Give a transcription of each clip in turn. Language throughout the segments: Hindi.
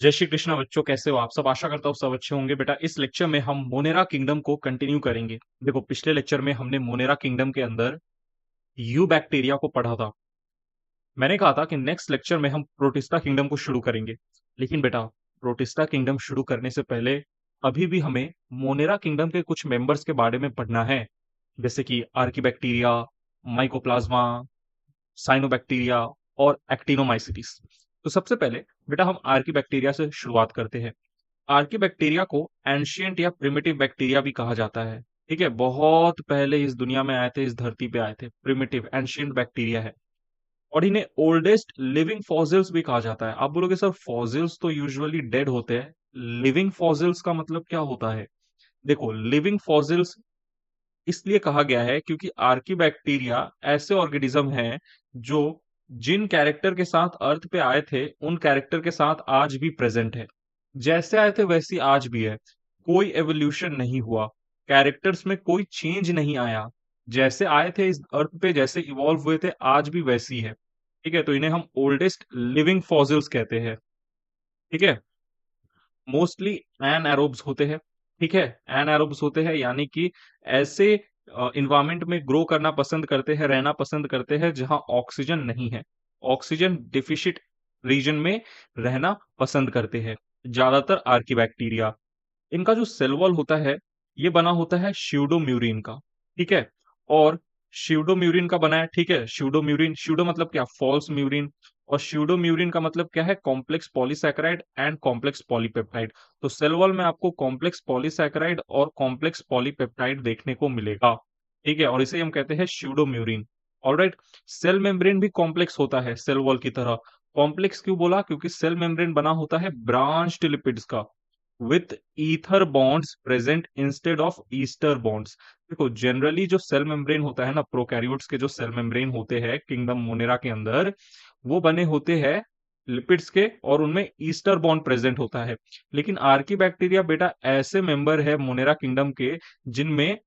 जय श्री कृष्णा बच्चों, कैसे हो आप सब? आशा करता हूँ सब अच्छे होंगे। बेटा, इस लेक्चर में हम मोनेरा किंगडम को कंटिन्यू करेंगे। देखो, पिछले लेक्चर में हमने मोनेरा किंगडम के अंदर यू बैक्टीरिया को पढ़ा था। मैंने कहा था कि नेक्स्ट लेक्चर में हम प्रोटिस्टा किंगडम को शुरू करेंगे। लेकिन बेटा, प्रोटिस्टा किंगडम शुरू करने से पहले अभी भी हमें मोनेरा किंगडम के कुछ मेंबर्स के बारे में पढ़ना है, जैसे कि आर्कीबैक्टीरिया, माइकोप्लाज्मा, साइनोबैक्टीरिया और एक्टिनोमाइसीट्स। तो सबसे पहले बेटा हम आर्कीबैक्टीरिया से शुरुआत करते हैं। आर्कीबैक्टीरिया को एंशियंट या प्रिमिटिव बैक्टीरिया भी कहा जाता है। ठीक है, बहुत पहले इस दुनिया में आए थे, इस धरती पे आए थे। प्रिमिटिव एंशियंट बैक्टीरिया है। और इन्हें ओल्डेस्ट लिविंग फॉसिल्स भी कहा जाता है। आप बोलोगे सर, फॉसिल्स तो यूजुअली डेड होते हैं, लिविंग फॉसिल्स का मतलब क्या होता है? देखो, लिविंग फॉसिल्स इसलिए कहा गया है क्योंकि आर्कीबैक्टीरिया ऐसे ऑर्गेनिज्म हैं जो जिन कैरेक्टर के साथ अर्थ पे आए थे उन कैरेक्टर के साथ आज भी प्रेजेंट है। जैसे आए थे वैसी आज भी है। कोई एवोल्यूशन नहीं हुआ, कैरेक्टर्स में कोई चेंज नहीं आया। जैसे आए थे इस अर्थ पे, जैसे इवॉल्व हुए थे, आज भी वैसी है। ठीक है, तो इन्हें हम ओल्डेस्ट लिविंग फॉसिल्स कहते हैं। ठीक है, मोस्टली एनएरोब्स होते हैं। ठीक है, एनएरोब्स होते हैं यानी कि ऐसे इन्वायरमेंट में ग्रो करना पसंद करते हैं, रहना पसंद करते हैं जहां ऑक्सीजन नहीं है। ऑक्सीजन डिफिशिट रीजन में रहना पसंद करते हैं ज्यादातर आर्कीबैक्टीरिया। इनका जो सेल वॉल होता है ये बना होता है स्यूडोम्यूरिन का। ठीक है, और स्यूडोम्यूरिन का बना है। ठीक है, स्यूडोम्यूरिन, स्यूडो मतलब क्या? False murein. और स्यूडोम्यूरिन का मतलब क्या है? Complex polysaccharide and complex polypeptide. तो सेल वॉल में आपको कॉम्प्लेक्स पॉलीसैकेराइड और कॉम्प्लेक्स पॉलीपेप्टाइड देखने को मिलेगा। ठीक है, और इसे हम कहते हैं स्यूडोम्यूरिन। ऑलराइट, सेल मेम्ब्रेन भी कॉम्प्लेक्स होता है सेल वॉल की तरह। कॉम्प्लेक्स क्यों बोला? क्योंकि सेल मेम्ब्रेन बना होता है ब्रांच्ड लिपिड्स का, with ether bonds present instead of Easter bonds. देखो, जनरली जो सेल मेम्ब्रेन होता है ना, प्रोकैरियोट्स के जो सेल मेम्ब्रेन होते हैं किंगडम मोनेरा के अंदर, वो बने होते हैं लिपिड्स के और उनमें ईस्टर बॉन्ड प्रेजेंट होता है। लेकिन आर्कीबैक्टीरिया बेटा ऐसे मेंबर है मोनेरा किंगडम के जिनमें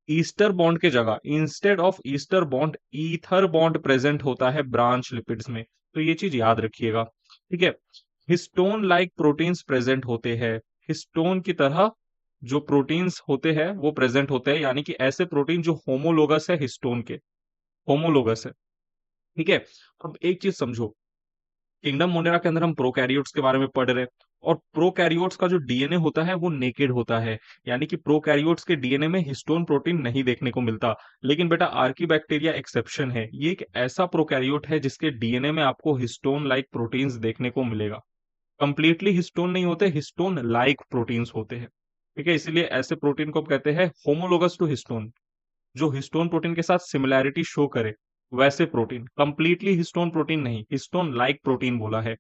ईस्टर बॉन्ड के जगह, instead of ester bond, ether bond present होता है ब्रांच लिपिड्स में। तो ये चीज याद रखिएगा। ठीक है, हिस्टोन लाइक प्रोटीन्स प्रेजेंट होते हैं। हिस्टोन की तरह जो प्रोटीन्स होते हैं वो प्रेजेंट होते हैं, यानी कि ऐसे प्रोटीन जो होमोलोगस है हिस्टोन के, होमोलोगस है। ठीक है, अब एक चीज समझो, किंगडम मोनेरा के अंदर हम प्रोकैरियोट्स के बारे में पढ़ रहे हैं। और प्रोकैरियोट्स का जो डीएनए होता है वो नेकेड होता है, यानी कि प्रोकैरियोट्स के डीएनए में हिस्टोन प्रोटीन नहीं देखने को मिलता। लेकिन बेटा आर्कीबैक्टीरिया एक्सेप्शन है, ये एक ऐसा प्रोकैरियोट है जिसके डीएनए में आपको हिस्टोन लाइक प्रोटीन्स देखने को मिलेगा। कंप्लीटली हिस्टोन नहीं होते, हिस्टोन लाइक प्रोटीन्स होते हैं। ठीक है, इसीलिए ऐसे प्रोटीन को हम कहते हैं होमोलोगस टू हिस्टोन, जो हिस्टोन प्रोटीन के साथ सिमिलैरिटी शो करे वैसे प्रोटीन। कंप्लीटली हिस्टोन प्रोटीन नहीं, हिस्टोन लाइक प्रोटीन बोला है।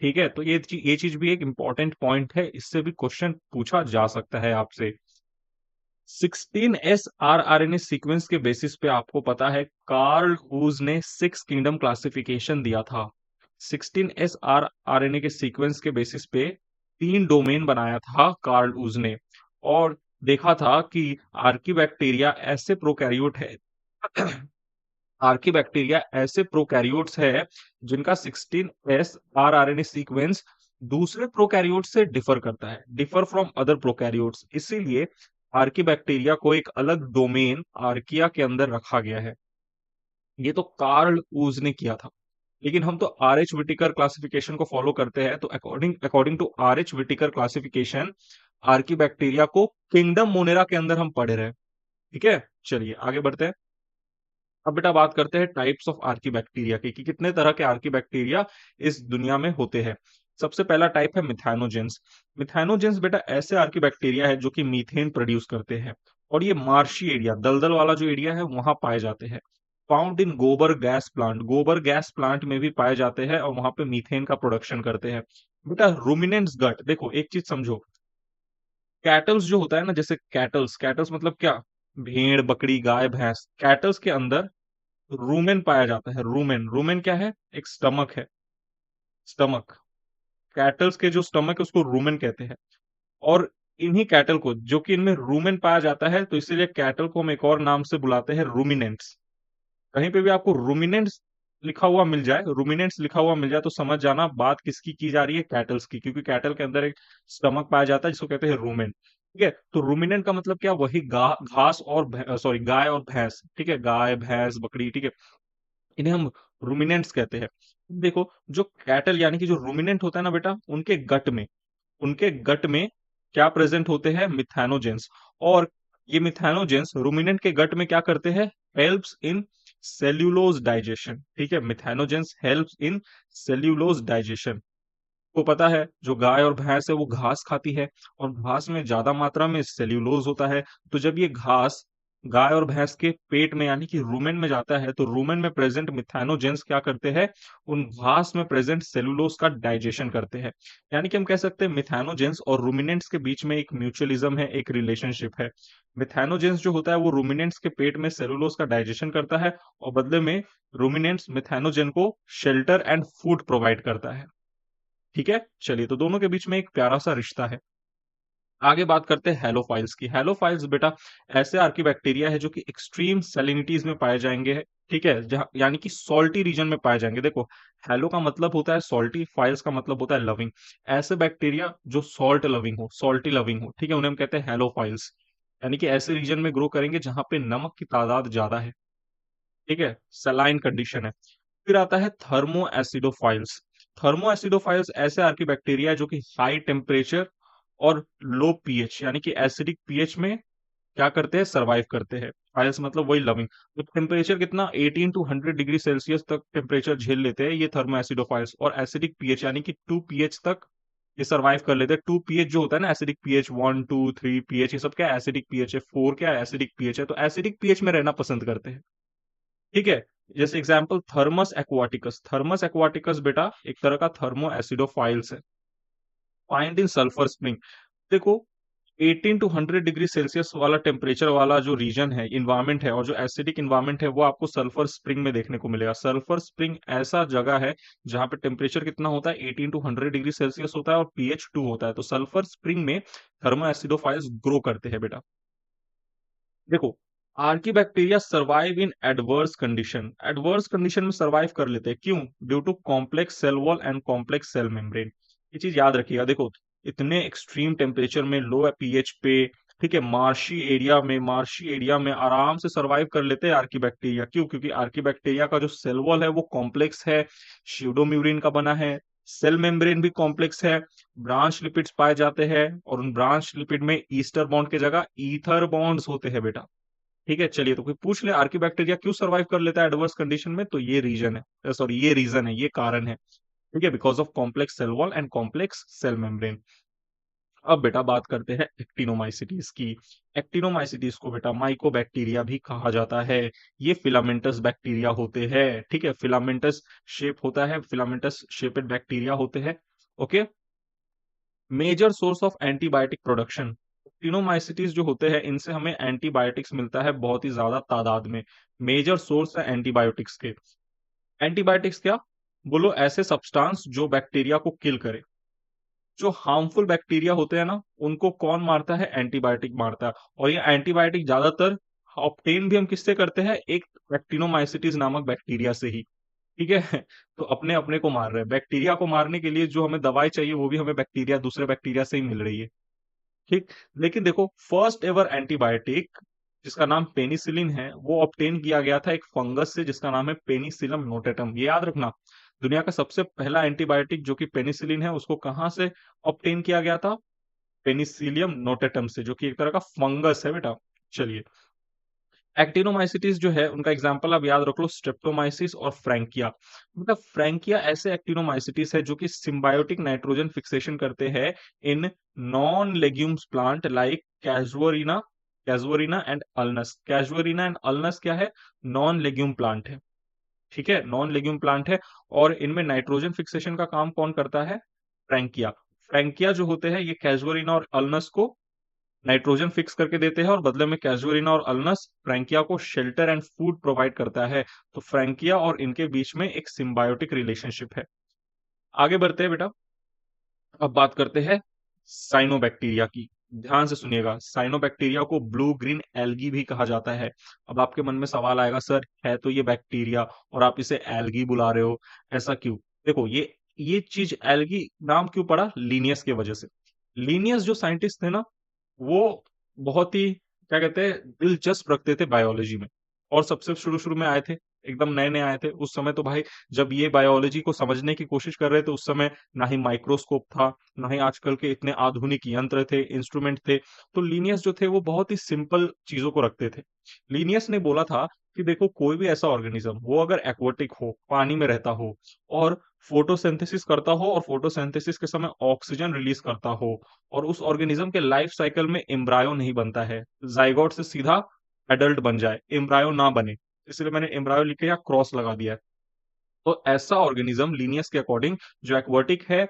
ठीक है, तो ये चीज भी एक इंपॉर्टेंट पॉइंट है, इससे भी क्वेश्चन पूछा जा सकता है आपसे। 16S आरआरएनए सीक्वेंस के बेसिस पे आपको पता है कार्ल हूज ने 6 किंगडम क्लासिफिकेशन दिया था। 16S आरआरएनए के सीक्वेंस के बेसिस पे 3 डोमेन बनाया था कार्ल हूज ने, और देखा था कि आर्कीबैक्टीरिया ऐसे प्रोकैरियोट है आर्कीबैक्टीरिया ऐसे प्रोकैरियोट्स है जिनका 16S आरआरएनए सीक्वेंस दूसरे प्रोकैरियोट से डिफर करता है, डिफर फ्रॉम अदर प्रोकैरियोट्स। इसीलिए आर्कीबैक्टीरिया को एक अलग डोमेन आर्किया के अंदर रखा गया है। ये तो कार्ल ऊज ने किया था। लेकिन हम तो आर एच विटिकर क्लासिफिकेशन को फॉलो करते हैं, तो according according to R H Whittaker classification archaebacteria को किंगडम मोनेरा के अंदर हम पढ़े रहे। ठीक है, चलिए आगे बढ़ते हैं। अब बेटा बात करते हैं टाइप्स ऑफ आर्कीबैक्टीरिया की, कि कितने तरह के आर्कीबैक्टीरिया इस दुनिया में होते हैं। सबसे पहला टाइप है मिथानोजेंस। मिथानोजेंस बेटा ऐसे आर्कीबैक्टीरिया है जो कि मीथेन प्रोड्यूस करते हैं, और ये मार्शी एरिया, दलदल वाला जो एरिया है वहां पाए जाते हैं। फाउंड इन गोबर गैस प्लांट, गोबर गैस प्लांट में भी पाए जाते हैं और वहां पे मीथेन का प्रोडक्शन करते हैं। बेटा रूमिनेंट्स गट, देखो एक चीज समझो, कैटल्स जो होता है ना, जैसे कैटल्स, कैटल्स मतलब क्या? भेड़, बकरी, गाय, भैंस। कैटल्स के अंदर रूमेन पाया जाता है। रूमेन, रूमेन क्या है? एक स्टमक है, स्टमक। कैटल्स के जो स्टमक है उसको रूमेन कहते हैं। और इन्हीं कैटल को, जो कि इनमें रूमेन पाया जाता है, तो इसीलिए कैटल को हम एक और नाम से बुलाते हैं रूमिनेंट्स। कहीं पे भी आपको रूमिनेंट्स लिखा हुआ मिल जाए, रुमिनेंट्स लिखा हुआ मिल जाए तो समझ जाना बात किसकी की जा रही है, कैटल्स की, क्योंकि कैटल के अंदर एक स्टमक पाया जाता है जिसको कहते हैं रूमेन। ठीक है, तो रूमिनेंट का मतलब क्या, वही घास और सॉरी गाय और भैंस, ठीक है, गाय भैंस बकरी, ठीक है, इन्हें हम रूमिनेंट्स कहते हैं। देखो जो कैटल यानी कि जो रूमिनेंट होता है ना बेटा, उनके गट में क्या प्रेजेंट होते हैं, मिथैनोजेंस। और ये मिथैनोजेंस रूमिनेंट के गट में क्या करते हैं, हेल्प्स इन सेल्यूलोज डाइजेशन। ठीक है, मिथैनोजेंस हेल्प्स इन सेल्यूलोज डाइजेशन। को पता है जो गाय और भैंस है वो घास खाती है, और घास में ज्यादा मात्रा में सेल्यूलोज होता है। तो जब ये घास गाय और भैंस के पेट में यानी कि रूमेन में जाता है, तो रूमेन में प्रेजेंट मिथाइनोजेंस क्या करते हैं, उन घास में प्रेजेंट सेलुलोज का डाइजेशन करते हैं। यानी कि हम कह सकते हैं मिथाइनोजेंस और रूमिनेंट्स के बीच में एक म्यूचुअलिज्म है, एक रिलेशनशिप है। मिथाइनोजेंस जो होता है वो रूमिनेंट्स के पेट में सेलुलोज का डाइजेशन करता है, और बदले में रूमिनेंट्स मिथाइनोजेन को शेल्टर एंड फूड प्रोवाइड करता है। ठीक है, चलिए, तो दोनों के बीच में एक प्यारा सा रिश्ता है। आगे बात करते हैं हेलोफाइल्स की। हेलोफाइल्स बेटा ऐसे आर्कीबैक्टीरिया है जो कि एक्सट्रीम सैलिनिटीज में पाए जाएंगे, ठीक है, जहां यानी कि सॉल्टी रीजन में पाए जाएंगे। देखो, हेलो का मतलब होता है सॉल्टी, फाइल्स का मतलब होता है लविंग। ऐसे बैक्टीरिया जो सॉल्ट लविंग हो, सॉल्टी लविंग हो, ठीक है, उन्हें हम कहते हैं हेलोफाइल्स। यानी कि ऐसे रीजन में ग्रो करेंगे जहां पे नमक की तादाद ज्यादा है, ठीक है, सलाइन कंडीशन है। फिर आता है थर्मो एसिडोफाइल्स। थर्मो एसिडोफाइल्स ऐसे आर्कीबैक्टीरिया है जो कि हाई टेम्परेचर और लो पीएच यानी कि एसिडिक पीएच में क्या करते हैं, सरवाइव करते हैं। फाइल्स मतलब वही लविंग। तो टेम्परेचर कितना, 18 टू 100 डिग्री सेल्सियस तक टेम्परेचर झेल लेते हैं ये थर्मो एसिडोफाइल्स, और एसिडिक पीएच यानी कि 2 पीएच तक ये सरवाइव कर लेते हैं। 2 पीएच जो होता है ना, एसिडिक पीएच 1 2 3 पीएच, ये सब क्या है, एसिडिक पीएच है। 4 क्या है, एसिडिक पीएच है। तो एसिडिक पीएच में रहना पसंद करते हैं, ठीक है। जैसे example thermos aquaticus. Thermos aquaticus बेटा एक तरह का थर्मो एसिडोफाइल्स है, फाइंड इन सल्फर स्प्रिंग। देखो 18 टू 100 डिग्री सेल्सियस वाला टेम्परेचर वाला जो रीजन है, इन्वायरमेंट है, और जो एसिडिक इन्वायरमेंट है वो आपको सल्फर स्प्रिंग में देखने को मिलेगा। सल्फर स्प्रिंग ऐसा जगह है जहां पे टेम्परेचर कितना होता है, 18 टू 100 डिग्री सेल्सियस होता है और पीएच 2 होता है। तो सल्फर स्प्रिंग में थर्मो एसिडोफाइल्स ग्रो करते हैं बेटा। देखो archaebacteria survive in adverse condition. Adverse condition में सर्वाइव कर लेते हैं, क्यों, due to complex cell wall and complex cell membrane. ये चीज याद रखिएगा। देखो इतने एक्सट्रीम टेम्परेचर में, लो पीएच पे, ठीक है, मार्शी एरिया में आराम से सर्वाइव कर लेते हैं आर्कीबैक्टीरिया। क्यों, क्योंकि आर्कीबैक्टीरिया का जो सेल वॉल है वो कॉम्प्लेक्स है, स्यूडोम्यूरिन का बना है, सेल मेम्ब्रेन भी कॉम्प्लेक्स है, ब्रांच लिपिड्स पाए जाते हैं, और उन ब्रांच लिपिड में ईस्टर बॉन्ड की जगह ईथर बॉन्ड्स होते हैं बेटा। ठीक है, चलिए, तो कोई पूछ ले आर्कीबैक्टीरिया क्यों सर्वाइव कर लेता है एडवर्स कंडीशन में, तो ये रीजन है, सॉरी ये रीजन है, ये कारण है, ठीक है, because of complex cell wall and complex cell membrane. अब बेटा बात करते हैं एक्टिनोमाइसिटीज की। एक्टिनोमाइसिटीज को बेटा माइकोबैक्टीरिया भी कहा जाता है। ये फिलामेंटस बैक्टीरिया होते हैं, ठीक है, फिलामेंटस शेप होता है, फिलामेंटस शेपेड बैक्टीरिया होते हैं। Okay, major source of antibiotic production. Actinomycetes जो होते हैं इनसे हमें एंटीबायोटिक्स मिलता है बहुत ही ज्यादा तादाद में। मेजर सोर्स है एंटीबायोटिक्स के। एंटीबायोटिक्स क्या, बोलो, ऐसे सब्सटेंस जो बैक्टीरिया को किल करे। जो हार्मफुल बैक्टीरिया होते हैं ना उनको कौन मारता है, एंटीबायोटिक मारता है। और ये एंटीबायोटिक ज्यादातर ऑब्टेन भी हम किससे करते हैं, एक एक्टिनोमाइसिटीज नामक बैक्टीरिया से ही। ठीक है, तो अपने अपने को मार रहे हैं। बैक्टीरिया को मारने के लिए जो हमें दवाई चाहिए वो भी हमें बैक्टीरिया, दूसरे बैक्टीरिया से ही मिल रही है। ठीक, लेकिन देखो फर्स्ट एवर एंटीबायोटिक जिसका नाम पेनिसिलिन है वो ऑब्टेन किया गया था एक फंगस से जिसका नाम है पेनिसिलम नोटेटम। ये याद रखना, दुनिया का सबसे पहला एंटीबायोटिक जो कि पेनिसिलिन है उसको कहां से ऑब्टेन किया गया था, पेनिसिलियम नोटेटम से, जो कि एक तरह का फंगस है बेटा। चलिए, एक्टिनोमाइसिटीज जो है उनका एग्जांपल आप याद रख लो, स्ट्रेप्टोमाइसिस और फ्रैंकिया। मतलब फ्रैंकिया ऐसे एक्टिनोमाइसिटीज है जो कि सिम्बायोटिक नाइट्रोजन फिक्सेशन करते हैं in non legumes plant like Casuarina, Casuarina and Alnus. Casuarina and Alnus क्या है, नॉन लेग्यूम प्लांट है, ठीक है, नॉन लेग्यूम प्लांट है। और इनमें नाइट्रोजन फिक्सेशन का काम कौन करता है, फ्रैंकिया। फ्रैंकिया जो होते हैं ये कैजुअरिना और अल्नस को नाइट्रोजन फिक्स करके देते हैं, और बदले में कैजुअरिना और अल्नस फ्रैंकिया को शेल्टर एंड फूड प्रोवाइड करता है। तो फ्रैंकिया और इनके बीच में एक सिम्बायोटिक रिलेशनशिप है। आगे बढ़ते हैं बेटा, अब बात करते हैं साइनोबैक्टीरिया की। ध्यान से सुनिएगा, साइनोबैक्टीरिया को ब्लू ग्रीन एल्गी भी कहा जाता है। अब आपके मन में सवाल आएगा, सर है तो ये बैक्टीरिया और आप इसे एल्गी बुला रहे हो, ऐसा क्यों? देखो ये चीज एल्गी नाम क्यों पड़ा? लीनियस की वजह से। लीनियस जो साइंटिस्ट थे ना, वो बहुत ही क्या कहते हैं दिलचस्प रखते थे बायोलॉजी में, और सबसे शुरू शुरू में आए थे, एकदम नए नए आए थे उस समय। तो भाई जब ये बायोलॉजी को समझने की कोशिश कर रहे थे उस समय, ना ही माइक्रोस्कोप था, ना ही आजकल के इतने आधुनिक यंत्र थे, इंस्ट्रूमेंट थे। तो लीनियस जो थे वो बहुत ही सिंपल चीजों को रखते थे। लीनियस ने बोला था कि देखो, कोई भी ऐसा ऑर्गेनिज्म वो अगर एक्वाटिक हो, पानी में रहता हो, और फोटोसिंथेसिस करता हो, और फोटोसिंथेसिस के समय ऑक्सीजन रिलीज करता हो, और उस ऑर्गेनिज्म के लाइफ साइकिल में एम्ब्रायो नहीं बनता है, जाइगोट से सीधा एडल्ट बन जाए, एम्ब्रायो ना बने, इसलिए मैंने एम्ब्रायो लिख के यहाँ क्रॉस लगा दिया है। तो ऐसा ऑर्गेनिज्म लीनियस के अकॉर्डिंग जो एक्वाटिक है,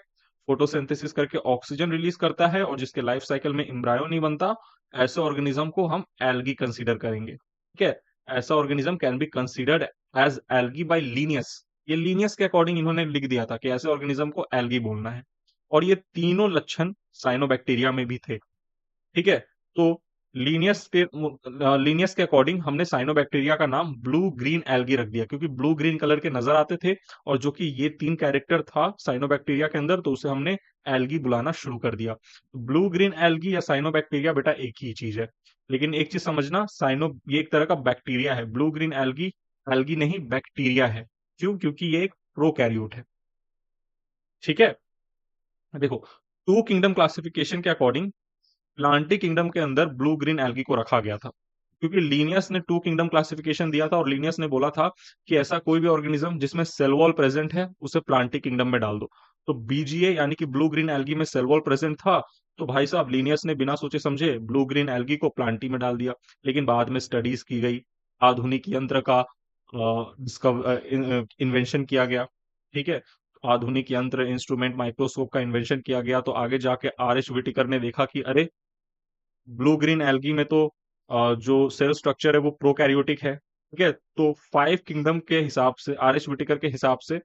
फोटोसिंथेसिस करके ऑक्सीजन रिलीज करता है, और जिसके लाइफ साइकिल में एम्ब्रायो नहीं बनता, ऐसे ऑर्गेनिज्म को हम एल्गी कंसीडर करेंगे। ठीक है, ऐसा organism can be considered as algae by Linnaeus. ये लीनियस के अकॉर्डिंग इन्होंने लिख दिया था कि ऐसे ऑर्गेनिज्म को एल्गी बोलना है। और ये तीनों लक्षण साइनोबैक्टीरिया में भी थे। ठीक है, तो लीनियस के अकॉर्डिंग हमने साइनोबैक्टीरिया का नाम ब्लू ग्रीन एल्गी रख दिया, क्योंकि ब्लू ग्रीन कलर के नजर आते थे, और जो कि ये तीन कैरेक्टर था साइनोबैक्टीरिया के अंदर, तो उसे हमने एल्गी बुलाना शुरू कर दिया। ब्लू ग्रीन एल्गी या साइनोबैक्टीरिया बेटा एक ही चीज है, लेकिन एक चीज समझना, साइनो ये एक तरह का बैक्टीरिया है, ब्लू ग्रीन एल्गी एल्गी नहीं बैक्टीरिया है। क्यों? क्योंकि ये एक प्रोकैरियोट है। ठीक है, देखो, टू किंगडम क्लासिफिकेशन के अकॉर्डिंग प्लांटी किंगडम के अंदर ब्लू ग्रीन एल्गी को रखा गया था, क्योंकि लीनियस ने टू किंगडम क्लासिफिकेशन दिया था, और लीनियस ने बोला था कि ऐसा कोई भी ऑर्गेनिज्म जिसमें सेल वॉल प्रेजेंट है उसे प्लांटी किंगडम में डाल दो। तो बीजीए यानी कि ब्लू ग्रीन एल्गी में सेल वॉल प्रेजेंट था, तो भाई साहब लीनियस ने बिना सोचे समझे ब्लू ग्रीन एल्गी को प्लांटी में डाल दिया। लेकिन बाद में स्टडीज की गई, आधुनिक यंत्र का इन्वेंशन किया गया। ठीक है, आधुनिक यंत्र, इंस्ट्रूमेंट, माइक्रोस्कोप का इन्वेंशन किया गया, तो आगे जाके आर एच विटिकर ने देखा कि अरे, ब्लू ग्रीन एल्गी में तो जो सेल स्ट्रक्चर है वो प्रोकैरियोटिक है। ठीक है, तो फाइव किंगडम के हिसाब से, आर एच विटिकर के हिसाब से,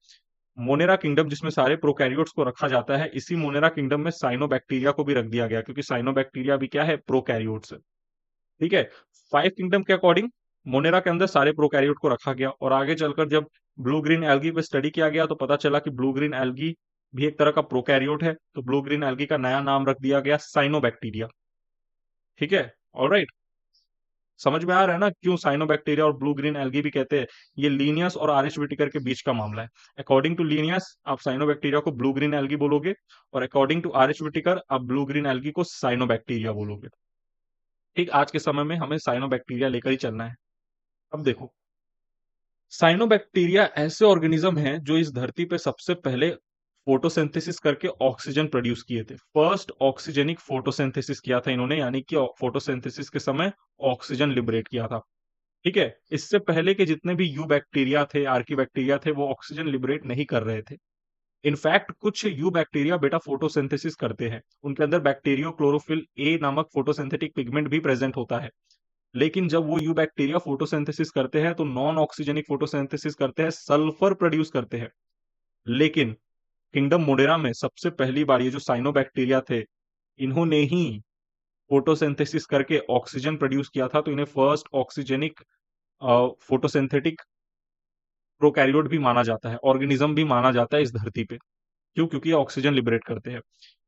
मोनेरा किंगडम जिसमें सारे प्रोकैरियोट्स को रखा जाता है, इसी मोनेरा किंगडम में साइनोबैक्टीरिया को भी रख दिया गया, क्योंकि साइनोबैक्टीरिया भी क्या है? प्रोकैरियोट्स है। ठीक है, फाइव किंगडम के अकॉर्डिंग मोनेरा के अंदर सारे प्रोकैरियोट को रखा गया, और आगे चलकर जब ब्लू ग्रीन एल्गी पे स्टडी किया गया तो पता चला कि ब्लू ग्रीन एल्गी भी एक तरह का प्रोकैरियोट है, तो ब्लू ग्रीन एल्गी का नया नाम रख दिया गया साइनोबैक्टीरिया। ठीक है, ऑलराइट, समझ में आ रहा है ना क्यों साइनोबैक्टीरिया और ब्लू ग्रीन एल्गी भी कहते हैं? ये लीनियस और आरिश विटिकर के बीच का मामला है। अकॉर्डिंग टू लीनियस आप साइनोबैक्टीरिया को ब्लू ग्रीन एल्गी बोलोगे, और अकॉर्डिंग टू आरिश विटिकर आप ब्लू ग्रीन एल्गी को साइनोबैक्टीरिया बोलोगे। ठीक, आज के समय में हमें साइनोबैक्टीरिया लेकर ही चलना है। अब देखो, साइनोबैक्टीरिया ऐसे ऑर्गेनिज्म हैं जो इस धरती पे सबसे पहले फोटोसिंथेसिस करके ऑक्सीजन प्रोड्यूस किए थे। फर्स्ट ऑक्सीजेनिक फोटोसिंथेसिस किया था इन्होंने, यानी कि फोटोसिंथेसिस के समय ऑक्सीजन लिबरेट किया था। ठीक है, इससे पहले के जितने भी यू बैक्टीरिया थे, आर्की बैक्टीरिया थे, वो ऑक्सीजन लिबरेट नहीं कर रहे थे। इनफैक्ट कुछ यू बैक्टीरिया बेटा फोटोसिंथेसिस करते हैं, उनके अंदर बैक्टीरियो क्लोरोफिल ए नामक फोटोसिंथेटिक पिगमेंट भी प्रेजेंट होता है। लेकिन जब वो यू बैक्टीरिया फोटोसिंथेसिस करते हैं तो नॉन ऑक्सीजनिक फोटोसिंथेसिस करते हैं, सल्फर प्रोड्यूस करते हैं। लेकिन किंगडम मोडेरा में सबसे पहली बार ये जो साइनोबैक्टीरिया थे, इन्होंने ही फोटोसिंथेसिस करके ऑक्सीजन प्रोड्यूस किया था, तो इन्हें फर्स्ट ऑक्सीजेनिक फोटोसिंथेटिक प्रोकैरियोट भी माना जाता है, ऑर्गेनिज्म भी माना जाता है इस धरती पे। क्यों? क्योंकि ये ऑक्सीजन लिबरेट करते हैं।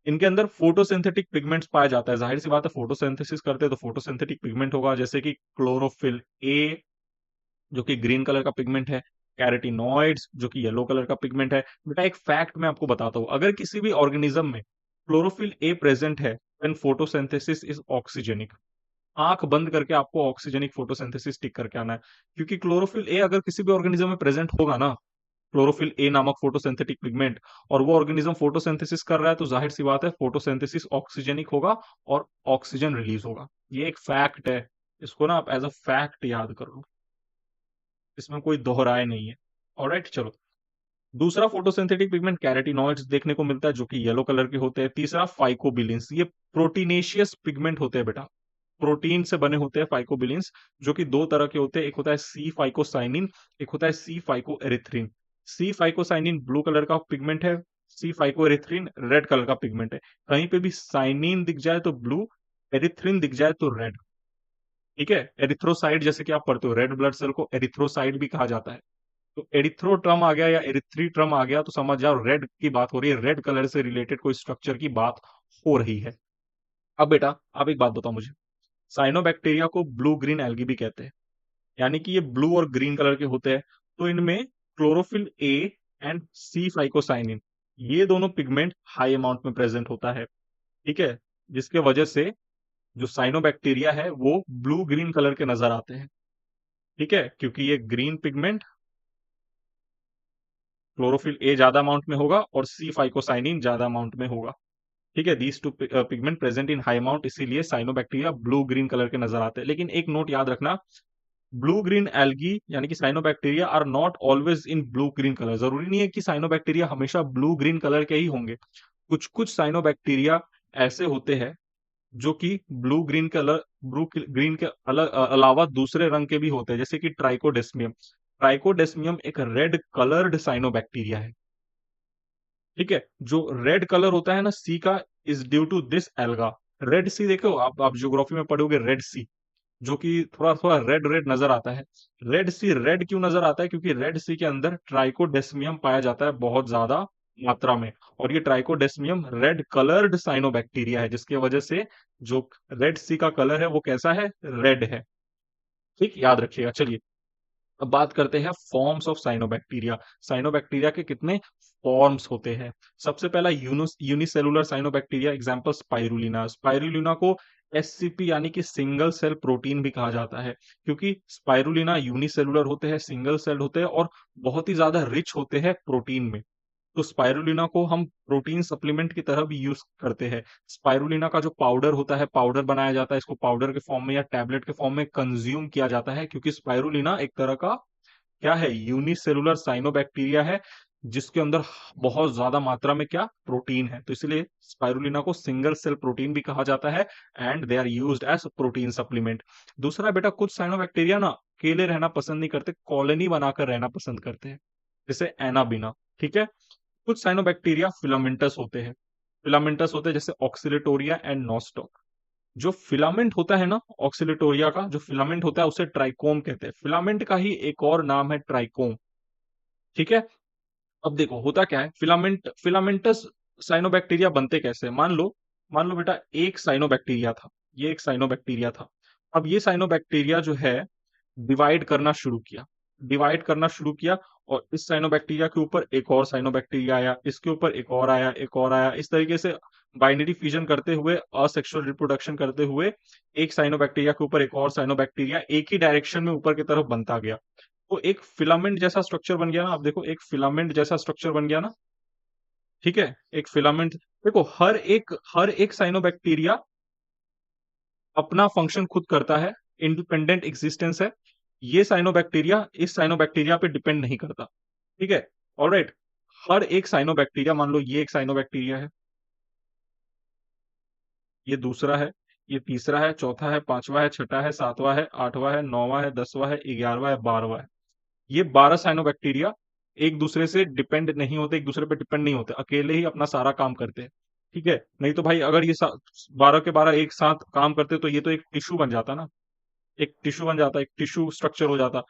इनके अंदर फोटोसिंथेटिक पिगमेंट्स पाया जाता है, जाहिर सी बात है फोटोसिंथेसिस करते हैं तो फोटोसिंथेटिक पिगमेंट होगा, जैसे कि क्लोरोफिल ए जो कि ग्रीन कलर का पिगमेंट है, कैरेटिनॉइड्स जो कि येलो कलर का पिगमेंट है। बेटा एक फैक्ट मैं आपको बताता हूं, अगर किसी भी ऑर्गेनिज्म में क्लोरोफिल ए प्रेजेंट है, देन फोटोसिंथेसिस इज ऑक्सीजेनिक। आंख बंद करके आपको ऑक्सीजेनिक फोटोसिंथेसिस टिक करके आना है, क्योंकि क्लोरोफिल ए अगर किसी भी ऑर्गेनिज्म में प्रेजेंट होगा ना, क्लोरोफिल ए नामक फोटोसिंथेटिक पिगमेंट, और वो ऑर्गेनिज्म फोटोसिंथेसिस कर रहा है, तो जाहिर सी बात है फोटोसिंथेसिस ऑक्सीजेनिक होगा और ऑक्सीजन रिलीज होगा। ये एक फैक्ट है, इसको ना आप एज अ फैक्ट याद कर लो, इसमें कोई दोहराए नहीं है। ऑलराइट, चलो, दूसरा फोटोसिंथेटिक पिगमेंट कैरेटिनॉइड्स देखने को मिलता है, जो कि येलो कलर के होते हैं। तीसरा फाइकोबिलिन्स, ये प्रोटीनेशियस पिगमेंट होते हैं बेटा, प्रोटीन से बने होते हैं फाइकोबिलिन्स, जो कि दो तरह के होते हैं, एक होता है सी फाइकोसाइनिन, एक होता है सी फाइकोएरिथ्रिन। सी फाइकोसाइनिन ब्लू कलर का पिगमेंट है, सी फाइकोएरिथ्रिन रेड कलर का पिगमेंट है। कहीं पे भी साइनिन दिख जाए तो ब्लू, एरिथ्रिन दिख जाए तो रेड। ठीक है, एरिथ्रोसाइट जैसे कि आप पढ़ते हो, रेड ब्लड सेल को एरिथ्रोसाइट भी कहा जाता है। तो एरिथ्रो ट्रम आ गया या एरिथ्री ट्रम आ गया तो समझ जाओ रेड की बात हो रही है, रेड कलर से रिलेटेड कोई स्ट्रक्चर की बात हो रही है। अब बेटा आप एक बात बताओ मुझे, साइनोबैक्टीरिया को ब्लू ग्रीन एल्गी भी कहते हैं, यानी कि ये ब्लू और ग्रीन कलर के होते हैं। तो इनमें chlorophyll A and C phycocyanin, ये दोनों पिगमेंट हाई अमाउंट में प्रेजेंट होता है। ठीक है, जिसके वजह से जो साइनोबैक्टीरिया है वो ब्लू ग्रीन कलर के नजर आते हैं। ठीक है, क्योंकि ये ग्रीन पिगमेंट क्लोरोफिल ए ज्यादा अमाउंट में होगा और सी फाइकोसाइनिन ज्यादा अमाउंट में होगा। ठीक है, these two pigment present in high amount, इसीलिए साइनोबैक्टीरिया ब्लू ग्रीन कलर के नजर आते हैं। लेकिन एक नोट याद रखना, ब्लू ग्रीन एल्गी यानी कि cyanobacteria are not always in blue green colour. जरूरी नहीं है कि साइनोबैक्टीरिया हमेशा ब्लू ग्रीन कलर के ही होंगे। कुछ कुछ साइनोबैक्टीरिया ऐसे होते हैं जो कि blue green colour, blue green के अलावा दूसरे रंग के भी होते हैं, जैसे कि ट्राइकोडेस्मियम। ट्राइकोडेस्मियम एक रेड कलर्ड साइनोबैक्टीरिया है। ठीक है, जो रेड कलर होता है ना सी का, is due to this alga. Red Sea देखो आप ज्योग्राफी में पढ़ोगे, रेड सी जो कि थोड़ा थोड़ा रेड रेड नजर आता है। रेड सी रेड क्यों नजर आता है? क्योंकि रेड सी के अंदर ट्राइकोडेस्मियम पाया जाता है बहुत ज्यादा मात्रा में, और ये ट्राइकोडेस्मियम रेड कलर्ड साइनोबैक्टीरिया है, जिसकी वजह से जो रेड सी का कलर है वो कैसा है? रेड है। ठीक, याद रखिएगा। चलिए अब बात करते हैं फॉर्म्स ऑफ साइनोबैक्टीरिया। साइनोबैक्टीरिया के कितने फॉर्म्स होते हैं? सबसे पहला unicellular cyanobacteria, example spirulina. Spirulina को एससीपी यानी कि सिंगल सेल प्रोटीन भी कहा जाता है, क्योंकि स्पाइरुलिना यूनिसेलुलर होते हैं, सिंगल सेल होते हैं और बहुत ही ज्यादा रिच होते हैं प्रोटीन में। तो स्पाइरुलिना को हम प्रोटीन सप्लीमेंट की तरह भी यूज करते हैं। स्पाइरुलिना का जो पाउडर होता है, पाउडर बनाया जाता है, इसको पाउडर के फॉर्म में या टैबलेट के फॉर्म में कंज्यूम किया जाता है, क्योंकि स्पाइरुलिना एक तरह का क्या है? यूनिसेलुलर साइनोबैक्टीरिया है, जिसके अंदर बहुत ज्यादा मात्रा में क्या? प्रोटीन है। तो इसलिए स्पाइरुलिना को सिंगल सेल प्रोटीन भी कहा जाता है, and they are used as protein supplement. दूसरा बेटा, कुछ साइनोबैक्टीरिया ना अकेले रहना पसंद नहीं करते, कॉलोनी बनाकर रहना पसंद करते हैं, जैसे एनाबिना। ठीक है, कुछ साइनोबैक्टीरिया फिलामेंटस होते हैं। फिलामेंटस होते हैं जैसे ऑक्सिलेटोरिया एंड नॉस्टॉक। जो फिलामेंट होता है ना ऑक्सिलेटोरिया का, जो फिलामेंट होता है उसे ट्राइकोम कहते हैं। फिलामेंट का ही एक और नाम है ट्राइकोम। ठीक है, अब देखो होता क्या है, फिलामेंटस साइनोबैक्टीरिया बनते कैसे हैं? मान लो बेटा एक साइनोबैक्टीरिया था, ये एक साइनोबैक्टीरिया था। अब ये साइनोबैक्टीरिया जो है डिवाइड करना शुरू किया, डिवाइड करना शुरू किया, और इस साइनोबैक्टीरिया के ऊपर एक और साइनोबैक्टीरिया आया, इसके ऊपर एक और आया, एक और आया, इस तरीके से बाइनरी फ्यूजन करते हुए, असेक्सुअल रिप्रोडक्शन करते हुए, एक साइनोबैक्टीरिया के ऊपर एक और साइनोबैक्टीरिया एक ही डायरेक्शन में ऊपर की तरफ बनता गया। तो एक फिलामेंट जैसा स्ट्रक्चर बन गया ना। आप देखो एक फिलामेंट जैसा स्ट्रक्चर बन गया ना। ठीक है, एक फिलामेंट। देखो हर एक साइनोबैक्टीरिया अपना फंक्शन खुद करता है, इंडिपेंडेंट एग्जिस्टेंस है। ये साइनोबैक्टीरिया इस साइनोबैक्टीरिया पे डिपेंड नहीं करता। ठीक है, ऑलराइट। हर एक साइनोबैक्टीरिया, मान लो ये एक साइनोबैक्टीरिया है, ये दूसरा है, ये तीसरा है, चौथा है, पांचवा है, छठा है, सातवां है, आठवां है, नौवां है, 10वां है, 11वां है, 12वां है। ये 12 साइनोबैक्टीरिया एक दूसरे से डिपेंड नहीं होते, एक दूसरे पे डिपेंड नहीं होते, अकेले ही अपना सारा काम करते हैं। ठीक है, नहीं तो भाई अगर ये 12 के 12 एक साथ काम करते तो ये तो एक टिश्यू बन जाता ना, एक टिश्यू बन जाता, एक टिश्यू स्ट्रक्चर हो जाता।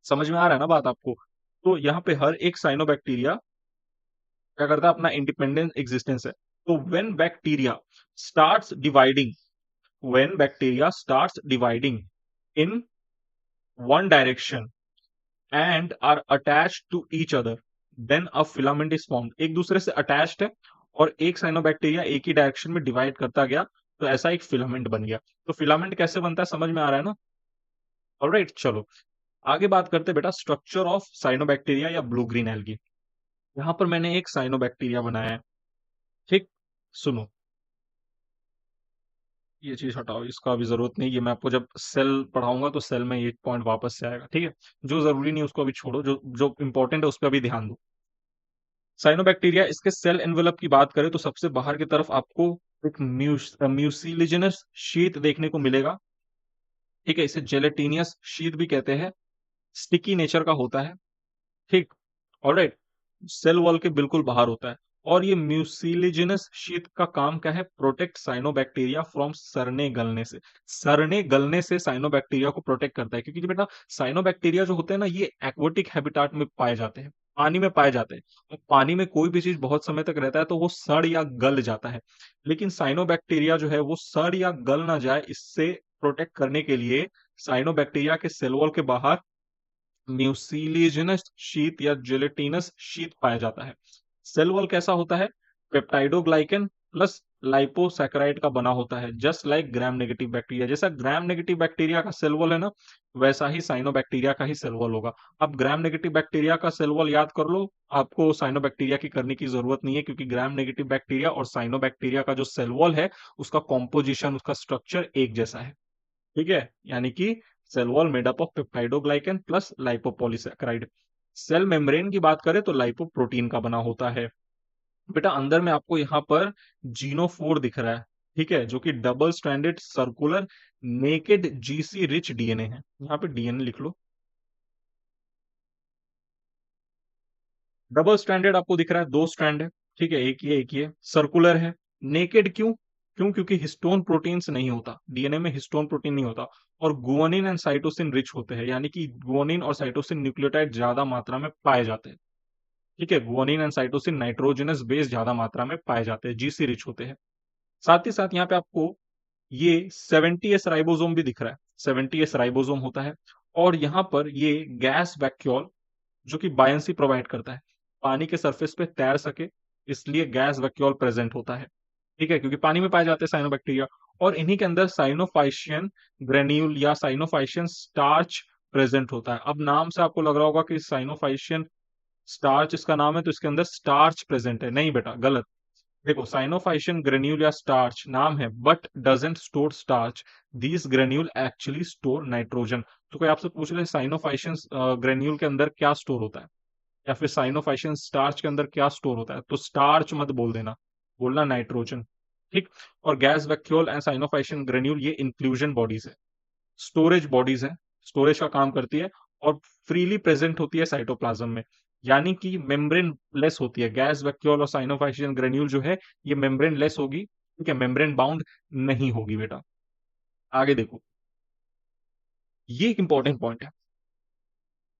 समझ में आ रहा है ना बात आपको? तो यहाँ पे हर एक साइनोबैक्टीरिया क्या करता है? अपना इंडिपेंडेंट एग्जिस्टेंस है। तो when bacteria starts dividing in one direction and are attached to each other, then a filament is formed. एक दूसरे से अटैच्ड है और एक साइनोबैक्टीरिया एक ही डायरेक्शन में डिवाइड करता गया, तो ऐसा एक फिलामेंट बन गया। तो फिलामेंट कैसे बनता है समझ में आ रहा है ना? ऑलराइट, चलो आगे बात करते हैं बेटा स्ट्रक्चर ऑफ साइनोबैक्टीरिया या ब्लू ग्रीन एल्गी। यहां पर मैंने एक साइनोबैक्टीरिया बनाया है। ठीक, सुनो, ये चीज हटाओ, इसका अभी जरूरत नहीं, ये मैं आपको जब सेल पढ़ाऊंगा तो सेल में ये पॉइंट वापस से आएगा। ठीक है, जो जरूरी नहीं उसको अभी छोड़ो, जो जो इंपॉर्टेंट है उस पर अभी ध्यान दो। साइनोबैक्टीरिया, इसके सेल एनवेलप की बात करें तो सबसे बाहर की तरफ आपको एक म्यूसिलिजिनस शीट देखने को मिलेगा। ठीक है, इसे जेलेटिनियस शीट भी कहते हैं, स्टिकी नेचर का होता है। ठीक, ऑलराइट, सेल वॉल के बिल्कुल बाहर होता है। और ये म्यूसिलिजिनस शीट का काम क्या है? प्रोटेक्ट साइनोबैक्टीरिया फ्रॉम सड़ने गलने से। सड़ने गलने से साइनोबैक्टीरिया को प्रोटेक्ट करता है, क्योंकि बेटा साइनोबैक्टीरिया जो होते हैं ना, ये एक्वेटिक हैबिटाट में पाए जाते हैं, पानी में पाए जाते हैं। और पानी में कोई भी चीज बहुत समय तक रहता है तो वो सड़ या गल जाता है, लेकिन साइनोबैक्टीरिया जो है वो सड़ या गल ना जाए, इससे प्रोटेक्ट करने के लिए साइनोबैक्टीरिया के सेल वॉल के बाहर म्यूसिलिजिनस शीट या जेलेटिनस शीट पाया जाता है। सेल वॉल कैसा होता है? पेप्टाइडोग्लाइकन प्लस लाइपोसैकेराइड का बना होता है, just like gram negative bacteria. जैसा ग्राम नेगेटिव बैक्टीरिया का सेल वॉल है ना, वैसा ही साइनोबैक्टीरिया का ही सेल वॉल होगा। अब ग्राम नेगेटिव बैक्टीरिया का सेल वॉल याद कर लो, आपको साइनोबैक्टीरिया की करने की जरूरत नहीं है, क्योंकि ग्राम नेगेटिव बैक्टीरिया और साइनोबैक्टीरिया का जो सेल वॉल है, उसका कॉम्पोजिशन, उसका स्ट्रक्चर एक जैसा है। ठीक है, यानी कि cell wall made up of peptidoglycan plus lipopolysaccharide. Cell membrane की बात करें तो लाइपोप्रोटीन का बना होता है। बेटा अंदर में आपको यहाँ पर जीनोफोर दिख रहा है, ठीक है, जो कि double stranded circular naked GC rich DNA है। यहाँ पे डीएनए लिख लो। डबल स्ट्रैंडेड आपको दिख रहा है, दो स्ट्रैंड है, ठीक है, एक ये सर्कुलर है। नेकेड क्यों? क्योंकि हिस्टोन प्रोटीन्स नहीं होता, डीएनए में हिस्टोन प्रोटीन नहीं होता, और गुआनिन एंड साइटोसिन रिच होते हैं, यानी कि गुआनिन और साइटोसिन न्यूक्लियोटाइड ज्यादा मात्रा में पाए जाते हैं। ठीक है, guanine and cytosine nitrogenous base ज्यादा मात्रा में पाए जाते हैं, जीसी रिच होते हैं। साथ ही साथ यहाँ पे आपको ये 70s राइबोसोम भी दिख रहा है, 70s राइबोसोम होता है। और यहाँ पर ये गैस वैक्यूल जो कि बायंसी प्रोवाइड करता है, पानी के सरफेस पे तैर सके, इसलिए गैस वैक्यूल प्रेजेंट होता है। ठीक है, क्योंकि पानी में पाए जाते हैं साइनोबैक्टीरिया। और इन्हीं के अंदर साइनोफाइशियन ग्रेन्यूल या साइनोफाइशियन स्टार्च प्रेजेंट होता है। अब नाम से आपको लग रहा होगा कि साइनोफाइशियन स्टार्च इसका नाम है तो इसके अंदर स्टार्च प्रेजेंट है। नहीं बेटा, गलत। देखो, साइनोफाइशियन ग्रेन्यूल या स्टार्च नाम है, but doesn't store starch, these granule actually store nitrogen. तो कोई आपसे पूछ ले साइनोफाइशियन ग्रेन्यूल के अंदर क्या स्टोर होता है, या फिर साइनोफाइशियन स्टार्च के अंदर क्या स्टोर होता है, तो स्टार्च मत बोल देना, बोलना नाइट्रोजन। ठीक। और गैस वैक्यूल एंड साइनोफाइशियन ग्रेन्यूल ये इंक्लूजन बॉडीज है, स्टोरेज बॉडीज है, स्टोरेज का काम करती है, और फ्रीली प्रेजेंट होती है साइटोप्लाज्म में, यानी कि मेम्ब्रेन लेस होती है। गैस वैक्यूल और साइनोफाइशियन ग्रेन्यूल जो है ये मेम्ब्रेन लेस होगी, ठीक है, मेम्ब्रेन बाउंड नहीं होगी बेटा। आगे देखो, ये एक इंपॉर्टेंट पॉइंट है।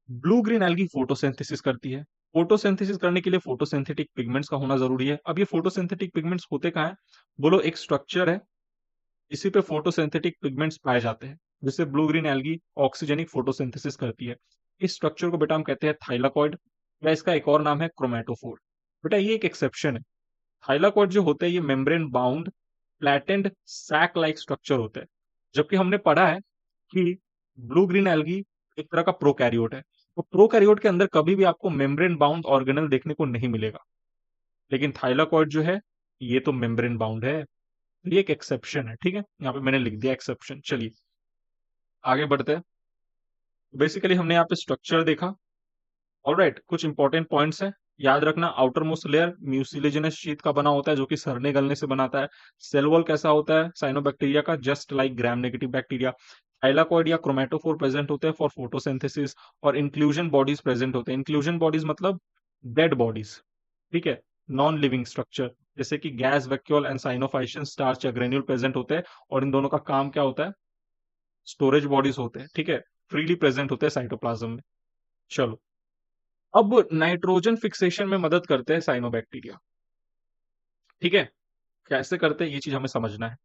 ब्लू ग्रीन एल्गी फोटोसिंथेसिस करती है। फोटोसिंथेसिस करने के लिए फोटोसिंथेटिक पिगमेंट्स का होना जरूरी है। अब ये फोटोसिंथेटिक पिगमेंट्स होते कहाँ हैं? बोलो, एक स्ट्रक्चर है, इसी पे फोटोसिंथेटिक पिगमेंट्स पाए जाते हैं, जिससे blue green algae oxygenic photosynthesis करती है। इस स्ट्रक्चर को बेटा हम कहते हैं थाइलाकॉइड, या इसका एक और नाम है क्रोमेटोफोर। बेटा ये एक एक्सेप्शन है। थाइलाकॉइड जो होते हैं ये membrane bound flattened sac like structure होते हैं, जबकि हमने पढ़ा है कि ब्लू ग्रीन एल्गी एक तरह का प्रोकैरियोट है। तो प्रोकैरियोट के अंदर कभी भी आपको मेम्ब्रेन बाउंड ऑर्गेनल देखने को नहीं मिलेगा, लेकिन थाइलाकॉइड जो है ये तो मेम्ब्रेन बाउंड है। तो ये एक एक्सेप्शन है, ठीक है, यहाँ पे मैंने लिख दिया एक्सेप्शन। चलिए आगे बढ़ते हैं। बेसिकली हमने यहाँ पे स्ट्रक्चर देखा। ऑलराइट, कुछ इंपॉर्टेंट पॉइंट्स हैं, याद रखना। Outer most layer mucilaginous sheet का बना होता है, जो कि सड़ने गलने से बनाता है। सेल वॉल कैसा होता है साइनोबैक्टीरिया का? Just like gram negative bacteria. Thylakoid या क्रोमेटोफोर प्रेजेंट होते हैं फॉर फोटोसिंथेसिस। और इंक्लूजन बॉडीज प्रेजेंट होते हैं। इंक्लूजन बॉडीज मतलब डेड बॉडीज, ठीक है, नॉन लिविंग स्ट्रक्चर, जैसे कि गैस वैक्यूल एंड साइनोफाइशियन स्टार्च या ग्रेन्यूल प्रेजेंट होते हैं। और इन दोनों का काम क्या होता है? स्टोरेज बॉडीज होते हैं, ठीक है, फ्रीली प्रेजेंट होते हैं साइटोप्लाज्म में। चलो, अब नाइट्रोजन फिक्सेशन में मदद करते हैं साइनोबैक्टीरिया, ठीक है। कैसे करते हैं ये चीज हमें समझना है।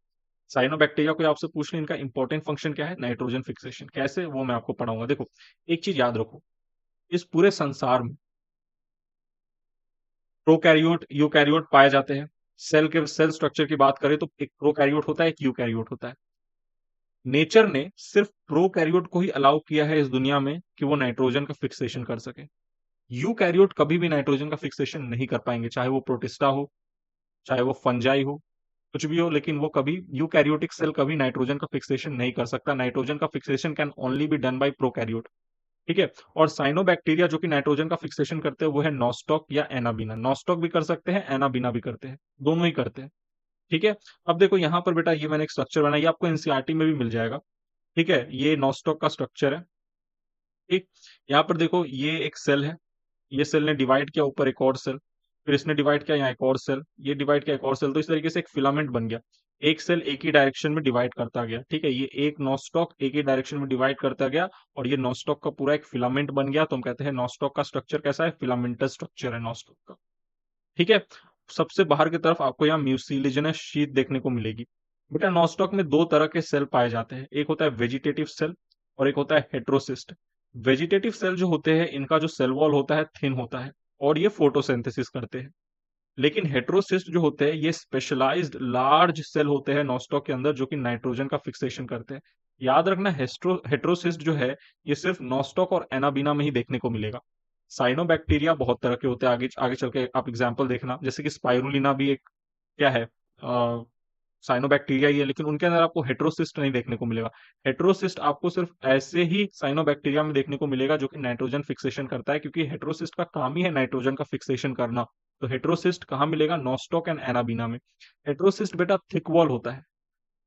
साइनोबैक्टीरिया को आपसे पूछ लें इनका इंपॉर्टेंट फंक्शन क्या है, नाइट्रोजन फिक्सेशन कैसे, वो मैं आपको पढ़ाऊंगा। देखो, एक चीज याद रखो, इस पूरे संसार में प्रोकैरियोट यूकैरियोट पाए जाते हैं। सेल के सेल स्ट्रक्चर की बात करें तो एक प्रोकैरियोट होता है, एक यूकैरियोट होता है। नेचर ने सिर्फ प्रोकैरियोट को ही अलाउ किया है इस दुनिया में कि वो नाइट्रोजन का फिक्सेशन कर सके। यूकैरियोट कभी भी नाइट्रोजन का फिक्सेशन नहीं कर पाएंगे, चाहे वो प्रोटिस्टा हो, चाहे वो फंजाई हो, कुछ भी हो, लेकिन वो कभी यूकैरियोटिक सेल कभी नाइट्रोजन का फिक्सेशन नहीं कर सकता। नाइट्रोजन का fixation can only be done by prokaryote, ठीक है। और साइनोबैक्टीरिया जो कि नाइट्रोजन का फिक्सेशन करते हैं वो है नॉस्टॉक या एनाबिना। नॉस्टॉक भी कर सकते हैं, एनाबिना भी करते हैं, दोनों ही करते हैं, ठीक है। अब देखो यहाँ पर बेटा, ये मैंने एक स्ट्रक्चर बनाया, आपको एनसीईआरटी में भी मिल जाएगा, ठीक है। ये नॉस्टॉक का स्ट्रक्चर है, ठीक। यहाँ पर देखो, ये एक सेल है, ये सेल ने डिवाइड किया ऊपर एक और सेल, फिर इसने डिवाइड किया, यहाँ एक और सेल, ये डिवाइड किया एक और सेल, तो इस तरीके से एक फिलामेंट बन गया। एक सेल एक ही डायरेक्शन में डिवाइड करता गया, ठीक है, ये एक नॉस्टॉक एक ही डायरेक्शन में डिवाइड करता गया और ये नॉस्टॉक का पूरा एक फिलामेंट बन गया। तो हम कहते हैं नॉस्टॉक का स्ट्रक्चर कैसा है, फिलामेंटस स्ट्रक्चर है नॉस्टॉक का, ठीक है। सबसे बाहर की तरफ आपको यहाँ म्यूसिलिजिनस शीट देखने को मिलेगी। बेटा नॉस्टॉक में दो तरह के सेल पाए जाते हैं, एक होता है वेजिटेटिव सेल और एक होता है हेट्रोसिस्ट। वेजिटेटिव सेल जो होते हैं इनका जो सेल वॉल होता है थिन होता है और ये फोटोसिंथेसिस करते हैं। लेकिन हेट्रोसिस्ट जो होते हैं ये स्पेशलाइज्ड लार्ज सेल होते हैं नॉस्टॉक के अंदर, जो कि नाइट्रोजन का फिक्सेशन करते हैं। याद रखना हेट्रोसिस्ट जो है ये सिर्फ नॉस्टॉक और एनाबीना में ही देखने को मिलेगा। साइनोबैक्टीरिया बहुत तरह के होते हैं, आगे आगे चल के आप एग्जाम्पल देखना, जैसे कि स्पाइरुलिना भी एक क्या है, साइनोबैक्टीरिया ही है, लेकिन उनके अंदर आपको हेट्रोसिस्ट नहीं देखने को मिलेगा। हेट्रोसिस्ट आपको सिर्फ ऐसे ही साइनोबैक्टीरिया में देखने को मिलेगा जो कि नाइट्रोजन फिक्सेशन करता है, क्योंकि हेट्रोसिस्ट का काम ही है नाइट्रोजन का फिक्सेशन करना। तो हेट्रोसिस्ट कहाँ मिलेगा, नॉस्टॉक एंड एनाबीना में। हेट्रोसिस्ट बेटा थिक वॉल होता है,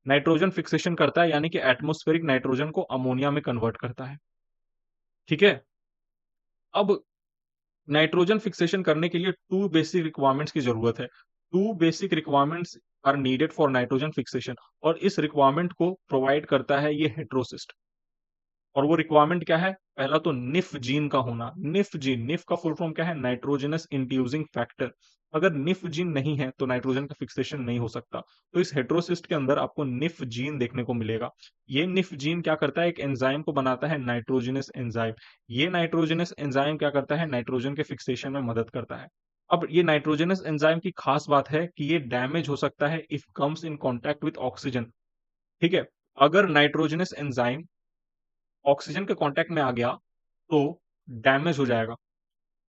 नाइट्रोजन फिक्सेशन करता है, यानी कि एटमोस्फेरिक नाइट्रोजन को अमोनिया में कन्वर्ट करता है, ठीक है। अब नाइट्रोजन फिक्सेशन करने के लिए टू बेसिक रिक्वायरमेंट्स की जरूरत है। Two basic requirements are needed for nitrogen fixation, और इस रिक्वायरमेंट को प्रोवाइड करता है ये हेट्रोसिस्ट। और वो रिक्वायरमेंट क्या है, पहला तो निफ जीन का होना। निफ जीन, निफ का फुल फॉर्म क्या है, नाइट्रोजनस इंड्यूसिंग फैक्टर। अगर निफ जीन नहीं है तो नाइट्रोजन का फिक्सेशन नहीं हो सकता। तो इस हेट्रोसिस्ट के अंदर आपको निफ जीन देखने को मिलेगा। ये निफ जीन क्या करता है, एक एंजाइम को बनाता है, नाइट्रोजनस एंजाइम। ये नाइट्रोजनस एंजाइम क्या करता है, नाइट्रोजन के फिक्सेशन में मदद करता है। अब ये नाइट्रोजनस एंजाइम की खास बात है कि ये डैमेज हो सकता है if comes in contact with oxygen, ठीक है। अगर नाइट्रोजनस एंजाइम ऑक्सीजन के कांटेक्ट में आ गया तो डैमेज हो जाएगा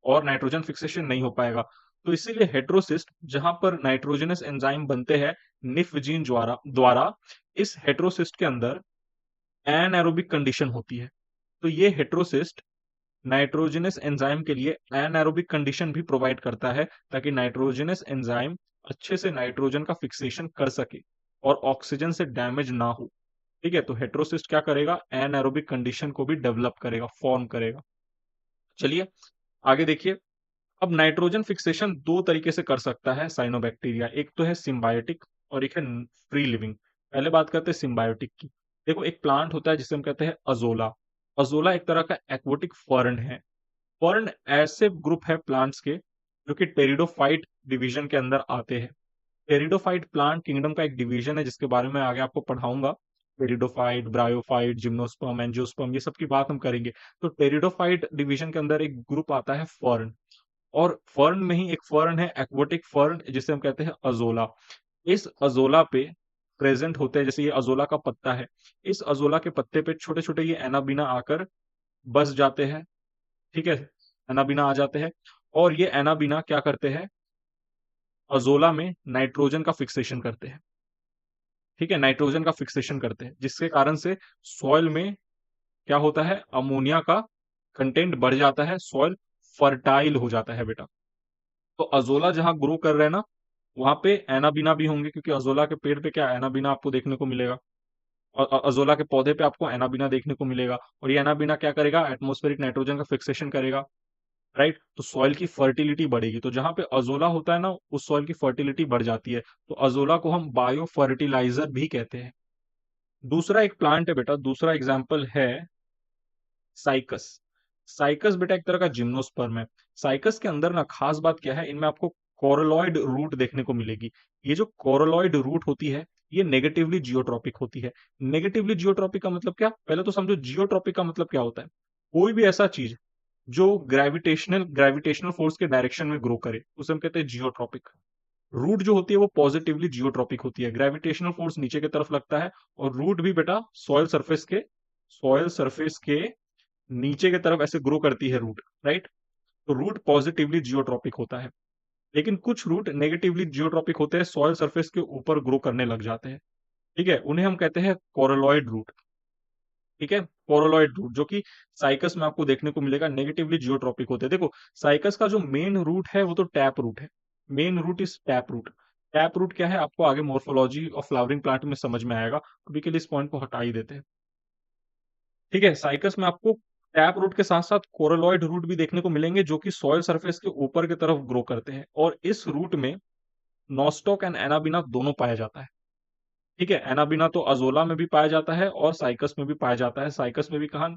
और नाइट्रोजन फिक्सेशन नहीं हो पाएगा। तो इसीलिए हेट्रोसिस्ट जहां पर नाइट्रोजनस एंजाइम बनते हैं निफ जीन द्वारा द्वारा इस हेट्रोसिस्ट के अंदर एनारोबिक कंडीशन होती है। तो ये हेट्रोसिस्ट नाइट्रोजनस एंजाइम के लिए एनारोबिक कंडीशन भी प्रोवाइड करता है, ताकि नाइट्रोजनस एंजाइम अच्छे से नाइट्रोजन का फिक्सेशन कर सके और ऑक्सीजन से डैमेज ना हो, ठीक है। तो हेट्रोसिस्ट क्या करेगा, एनारोबिक कंडीशन को भी डेवलप करेगा, फॉर्म करेगा। चलिए आगे देखिए। अब नाइट्रोजन फिक्सेशन दो तरीके से कर सकता है साइनोबैक्टीरिया, एक तो है सिम्बायोटिक और एक है फ्री लिविंग। पहले बात करते हैं सिम्बायोटिक की। देखो एक प्लांट होता है जिसे हम कहते हैं अजोला। अजोला एक तरह का एक्वोटिक फर्न है। फर्न ऐसे ग्रुप है प्लांट्स के जो कि टेरिडोफाइट डिवीजन के अंदर आते हैं। टेरिडोफाइट प्लांट किंगडम का एक डिवीजन है जिसके बारे में आगे आपको पढ़ाऊंगा। टेरिडोफाइट, ब्रायोफाइट, जिम्नोस्पर्म, एंजियोस्पर्म, ये सब की बात हम करेंगे। तो टेरिडोफाइट डिवीजन के अंदर एक ग्रुप आता है फर्न, और फर्न में ही एक फर्न है एक्वोटिक फर्न जिसे हम कहते हैं अजोला। इस अजोला पे प्रेजेंट होते हैं, जैसे ये अजोला का पत्ता है, इस अजोला के पत्ते पे छोटे छोटे ये एनाबीना आकर बस जाते हैं, ठीक है। एनाबीना आ जाते हैं और ये एनाबीना क्या करते हैं, अजोला में नाइट्रोजन का फिक्सेशन करते हैं, ठीक है। नाइट्रोजन का फिक्सेशन करते हैं जिसके कारण से सॉइल में क्या होता है, अमोनिया का कंटेंट बढ़ जाता है, सॉइल फर्टाइल हो जाता है बेटा। तो अजोला जहां ग्रो कर रहे हैं ना, वहां पे एनाबीना भी होंगे, क्योंकि अजोला के पेड़ पे क्या एनाबीना आपको देखने को मिलेगा, और अजोला के पौधे पे आपको एनाबीना देखने को मिलेगा। और ये एनाबीना क्या करेगा, एटमॉस्फेरिक नाइट्रोजन का फिक्सेशन करेगा, राइट। तो सॉइल की फर्टिलिटी बढ़ेगी, तो जहां पे अजोला होता है ना उस सॉइल की फर्टिलिटी बढ़ जाती है। तो अजोला को हम बायो फर्टिलाइजर भी कहते हैं। दूसरा एक प्लांट है बेटा, दूसरा एग्जाम्पल है साइकस। साइकस बेटा एक तरह का जिम्नोस्पर्म है। साइकस के अंदर ना खास बात क्या है, इनमें आपको कोरोलॉइड रूट देखने को मिलेगी। ये जो कोरोलॉइड रूट होती है ये नेगेटिवली जियोट्रॉपिक होती है। नेगेटिवली जियोट्रॉपिक का मतलब क्या, पहले तो समझो जियोट्रॉपिक का मतलब क्या होता है। कोई भी ऐसा चीज जो ग्रेविटेशनल फोर्स के डायरेक्शन में ग्रो करे उसे हम कहते हैं जियोट्रॉपिक। रूट जो होती है वो पॉजिटिवली जियोट्रॉपिक होती है, ग्रेविटेशनल फोर्स नीचे की तरफ लगता है, और रूट भी बेटा सॉइल सरफेस के नीचे की तरफ ऐसे ग्रो करती है रूट, राइट। तो रूट पॉजिटिवली जियोट्रॉपिक होता है, लेकिन कुछ रूट नेगेटिवली जियोट्रॉपिक होते हैं, सॉइल सरफेस के ऊपर ग्रो करने लग जाते हैं, ठीक है। उन्हें हम कहते हैं कोरोलॉइड रूट, ठीक है। कोरोलॉइड रूट जो कि साइकस में आपको देखने को मिलेगा, नेगेटिवली जियोट्रॉपिक होते हैं। देखो साइकस का जो मेन रूट है वो तो टैप रूट है। Main root is tap root. Tap root क्या है आपको आगे मोर्फोलॉजी और फ्लावरिंग प्लांट में समझ में आएगा, अभी के लिए इस पॉइंट को हटा ही देते हैं, ठीक है। साइकस में आपको टैप रूट के साथ साथ कोरलॉइड रूट भी देखने को मिलेंगे जो कि सॉइल सरफेस के ऊपर की तरफ ग्रो करते हैं, और इस रूट में नॉस्टॉक एंड एनाबिना दोनों पाया जाता है। ठीक है, एनाबिना तो अजोला में भी पाया जाता है और साइकस में भी पाया जाता है। साइकस में भी कहा,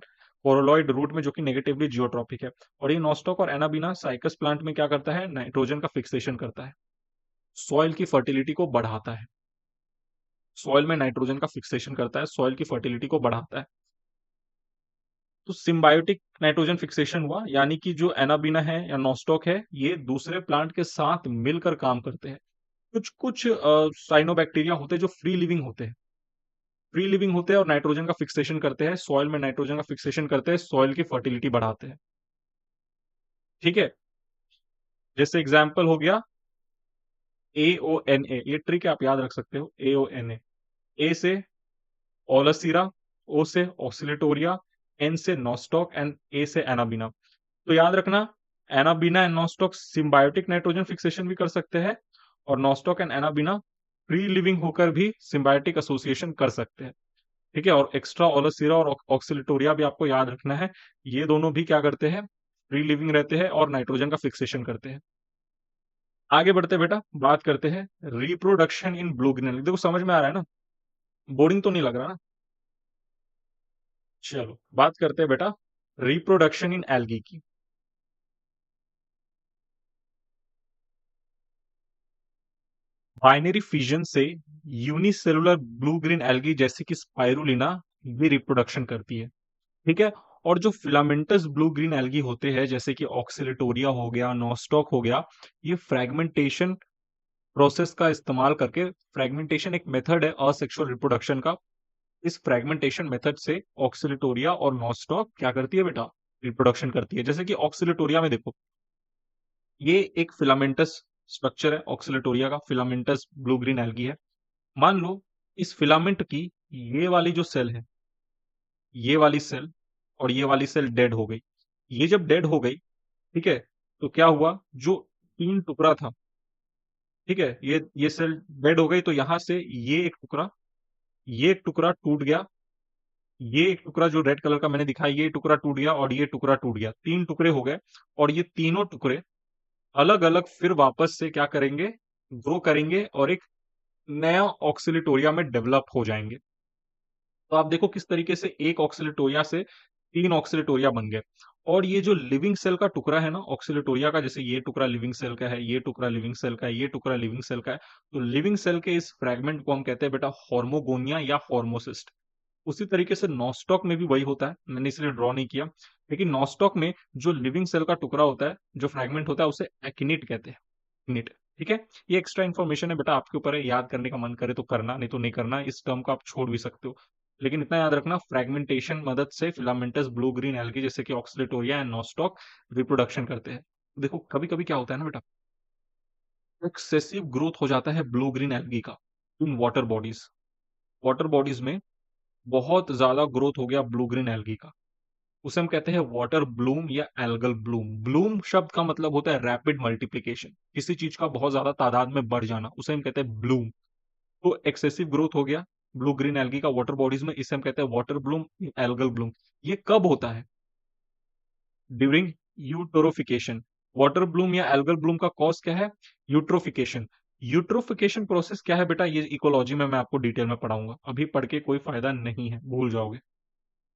कोरोलॉइड रूट में, जो कि नेगेटिवली जियोट्रॉपिक है। और ये नॉस्टॉक और एनाबिना साइकस प्लांट में क्या करता है, नाइट्रोजन का फिक्सेशन करता है, सॉइल की फर्टिलिटी को बढ़ाता है। सॉइल में नाइट्रोजन का फिक्सेशन करता है, सॉइल की फर्टिलिटी को बढ़ाता है। तो सिम्बायोटिक नाइट्रोजन फिक्सेशन हुआ, यानी कि जो एनाबिना है या नॉस्टॉक है, ये दूसरे प्लांट के साथ मिलकर काम करते हैं। कुछ कुछ साइनोबैक्टीरिया होते हैं जो फ्री लिविंग होते हैं, फ्री लिविंग होते हैं और नाइट्रोजन का फिक्सेशन करते हैं, सॉइल में नाइट्रोजन का फिक्सेशन करते हैं, सॉइल की फर्टिलिटी बढ़ाते हैं। ठीक है, जैसे एग्जाम्पल हो गया AONA, ये ट्रिक आप याद रख सकते हो। AONA, ए से ओलसीरा, ओ से ऑक्सिलेटोरिया, एन से नॉस्टॉक एंड ए से एनाबिना। तो याद रखना, Anabaena and nostoc symbiotic nitrogen fixation भी कर सकते हैं, और nostoc and Anabaena free living होकर भी सिम्बायोटिक एसोसिएशन कर सकते हैं। ठीक है, और एक्स्ट्रा ओलसीरा और ऑक्सिलेटोरिया भी आपको याद रखना है। ये दोनों भी क्या करते हैं, फ्री लिविंग रहते हैं और नाइट्रोजन का फिक्सेशन करते हैं। आगे बढ़ते बेटा, बात करते हैं रिप्रोडक्शन इन ब्लू ग्रीन। देखो समझ में आ रहा है ना, बोरिंग तो नहीं लग रहा ना। चलो बात करते हैं बेटा रिप्रोडक्शन इन एल्गी की। बाइनरी फिजन से यूनिसेलुलर ब्लू ग्रीन एल्गी जैसे कि स्पाइरुलिना ये रिप्रोडक्शन करती है। ठीक है, और जो फिलामेंटस ब्लू ग्रीन एल्गी होते हैं जैसे कि ऑक्सिलेटोरिया हो गया, नॉस्टॉक हो गया, ये फ्रेगमेंटेशन प्रोसेस का इस्तेमाल करके, फ्रेगमेंटेशन एक मेथड है असेक्सुअल रिप्रोडक्शन का, इस फ्रेगमेंटेशन मेथड से ऑक्सिलेटोरिया और नॉस्टॉक क्या करती है बेटा, रिप्रोडक्शन करती है। जैसे कि ऑक्सिलेटोरिया में देखो, ये एक फिलामेंटस स्ट्रक्चर है, ऑक्सिलेटोरिया का फिलामेंटस ब्लू ग्रीन एल्गी है। मान लो इस फिलामेंट की ये वाली जो सेल है, ये वाली सेल और ये वाली सेल डेड हो गई। ये जब डेड हो गई, ठीक है, तो क्या हुआ, जो तीन टुकड़ा था, ठीक है, ये सेल डेड हो गई, तो यहां से ये एक टुकड़ा, ये एक टुकड़ा टूट गया, ये एक टुकड़ा जो रेड कलर का मैंने दिखाया, ये टुकड़ा टूट गया और ये टुकड़ा टूट गया, तीन टुकड़े हो गए। और ये तीनों टुकड़े अलग अलग फिर वापस से क्या करेंगे, ग्रो करेंगे और एक नया ऑक्सिलिटोरिया में डेवलप हो जाएंगे। तो आप देखो किस तरीके से एक ऑक्सिलिटोरिया से तीन ऑक्सिलिटोरिया बन गए। और ये जो लिविंग सेल का टुकड़ा है ना ऑक्सिलिटोरिया का, जैसे ये टुकड़ा लिविंग सेल का है, ये टुकड़ा लिविंग सेल का है, ये टुकड़ा लिविंग सेल का है, तो लिविंग सेल के इस फ्रेगमेंट को हम कहते हैं बेटा हॉर्मोगोनिया या हॉर्मोसिस्ट। उसी तरीके से नॉस्टॉक में भी वही होता है, मैंने इसलिए ड्रॉ नहीं किया, लेकिन नॉस्टॉक में जो लिविंग सेल का टुकड़ा होता है, जो फ्रेगमेंट होता है, उसे एक्टिनिट कहते हैं, एक्टिनिट। ठीक है, ये एक्स्ट्रा इन्फॉर्मेशन है बेटा, आपके ऊपर है, याद करने का मन करे तो करना, नहीं तो नहीं करना, इस टर्म को आप छोड़ भी सकते हो। लेकिन इतना याद रखना, फ्रेगमेंटेशन मदद से फिलामेंटस ब्लू ग्रीन एल्गी जैसे कि ऑक्सिलेटोरिया एंड नॉस्टॉक रिप्रोडक्शन करते हैं। देखो कभी कभी क्या होता है ना बेटा, एक्सेसिव ग्रोथ हो जाता है ब्लू ग्रीन एल्गी का in water bodies, water bodies में बहुत ज्यादा ग्रोथ हो गया ब्लू ग्रीन एल्गी का, उसे हम कहते हैं वाटर ब्लूम या एल्गल ब्लूम। ब्लूम शब्द का मतलब होता है रैपिड मल्टीप्लिकेशन, किसी चीज का बहुत ज्यादा तादाद में बढ़ जाना, उसे हम कहते हैं ब्लूम। तो एक्सेसिव ग्रोथ हो गया ब्लू ग्रीन एल्गी का वाटर बॉडीज में, इसे हम कहते हैं वाटर ब्लूम, एल्गल ब्लूम। ये कब होता है, ड्यूरिंग यूट्रोफिकेशन। वाटर ब्लूम या एल्गल ब्लूम का कॉज क्या है, यूट्रोफिकेशन। यूट्रोफिकेशन प्रोसेस क्या है बेटा, ये इकोलॉजी में मैं आपको डिटेल में पढ़ाऊंगा, अभी पढ़ के कोई फायदा नहीं है, भूल जाओगे।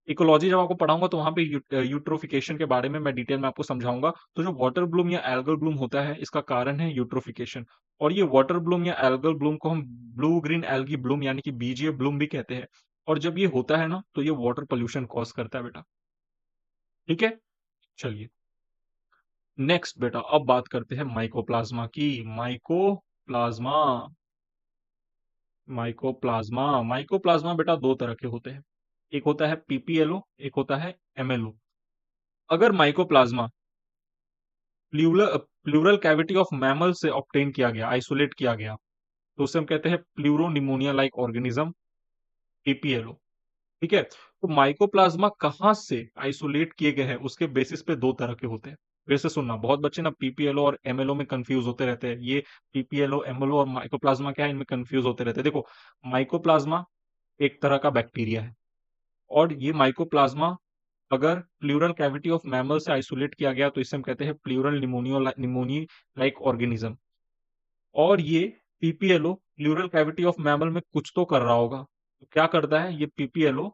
इकोलॉजी जब आपको पढ़ाऊंगा तो वहां पे यूट्रोफिकेशन के बारे में मैं डिटेल में आपको समझाऊंगा। तो जो वाटर ब्लूम या एल्गल ब्लूम होता है, इसका कारण है यूट्रोफिकेशन। और ये वाटर ब्लूम या एल्गल ब्लूम को हम ब्लू ग्रीन एल्गी ब्लूम यानी कि बीजीए ब्लूम भी कहते हैं। और जब ये होता है ना, तो ये वाटर पोल्यूशन कॉज करता है बेटा। ठीक है, चलिए नेक्स्ट बेटा, अब बात करते हैं माइकोप्लाज्मा की। माइकोप्लाज्मा, माइकोप्लाज्मा, माइकोप्लाज्मा बेटा दो तरह के होते हैं, एक होता है पीपीएलओ, एक होता है एमएलओ। अगर mycoplasma pleural cavity of mammal से ऑब्टेन किया गया, आइसोलेट किया गया, तो उसे हम कहते हैं प्लूरोनिमोनिया लाइक ऑर्गेनिज्म, पीपीएलओ। ठीक है, तो माइकोप्लाज्मा कहां से आइसोलेट किए गए हैं उसके बेसिस पे दो तरह के होते हैं। फिर से सुनना, बहुत बच्चे ना पीपीएलओ और एमएलओ में कंफ्यूज होते रहते हैं। ये पीपीएलओ, एमएलओ और माइकोप्लाज्मा क्या है, इनमें कंफ्यूज होते रहते हैं। देखो, माइकोप्लाज्मा एक तरह का बैक्टीरिया है, और ये माइकोप्लाज्मा अगर प्लूरल कैविटी ऑफ मैमल से आइसोलेट किया गया तो इसे हम कहते हैं प्लूरल निमोनी लाइक ऑर्गेनिज्म। और ये PPLO pleural cavity of mammal में कुछ तो कर रहा होगा, तो क्या करता है ये PPLO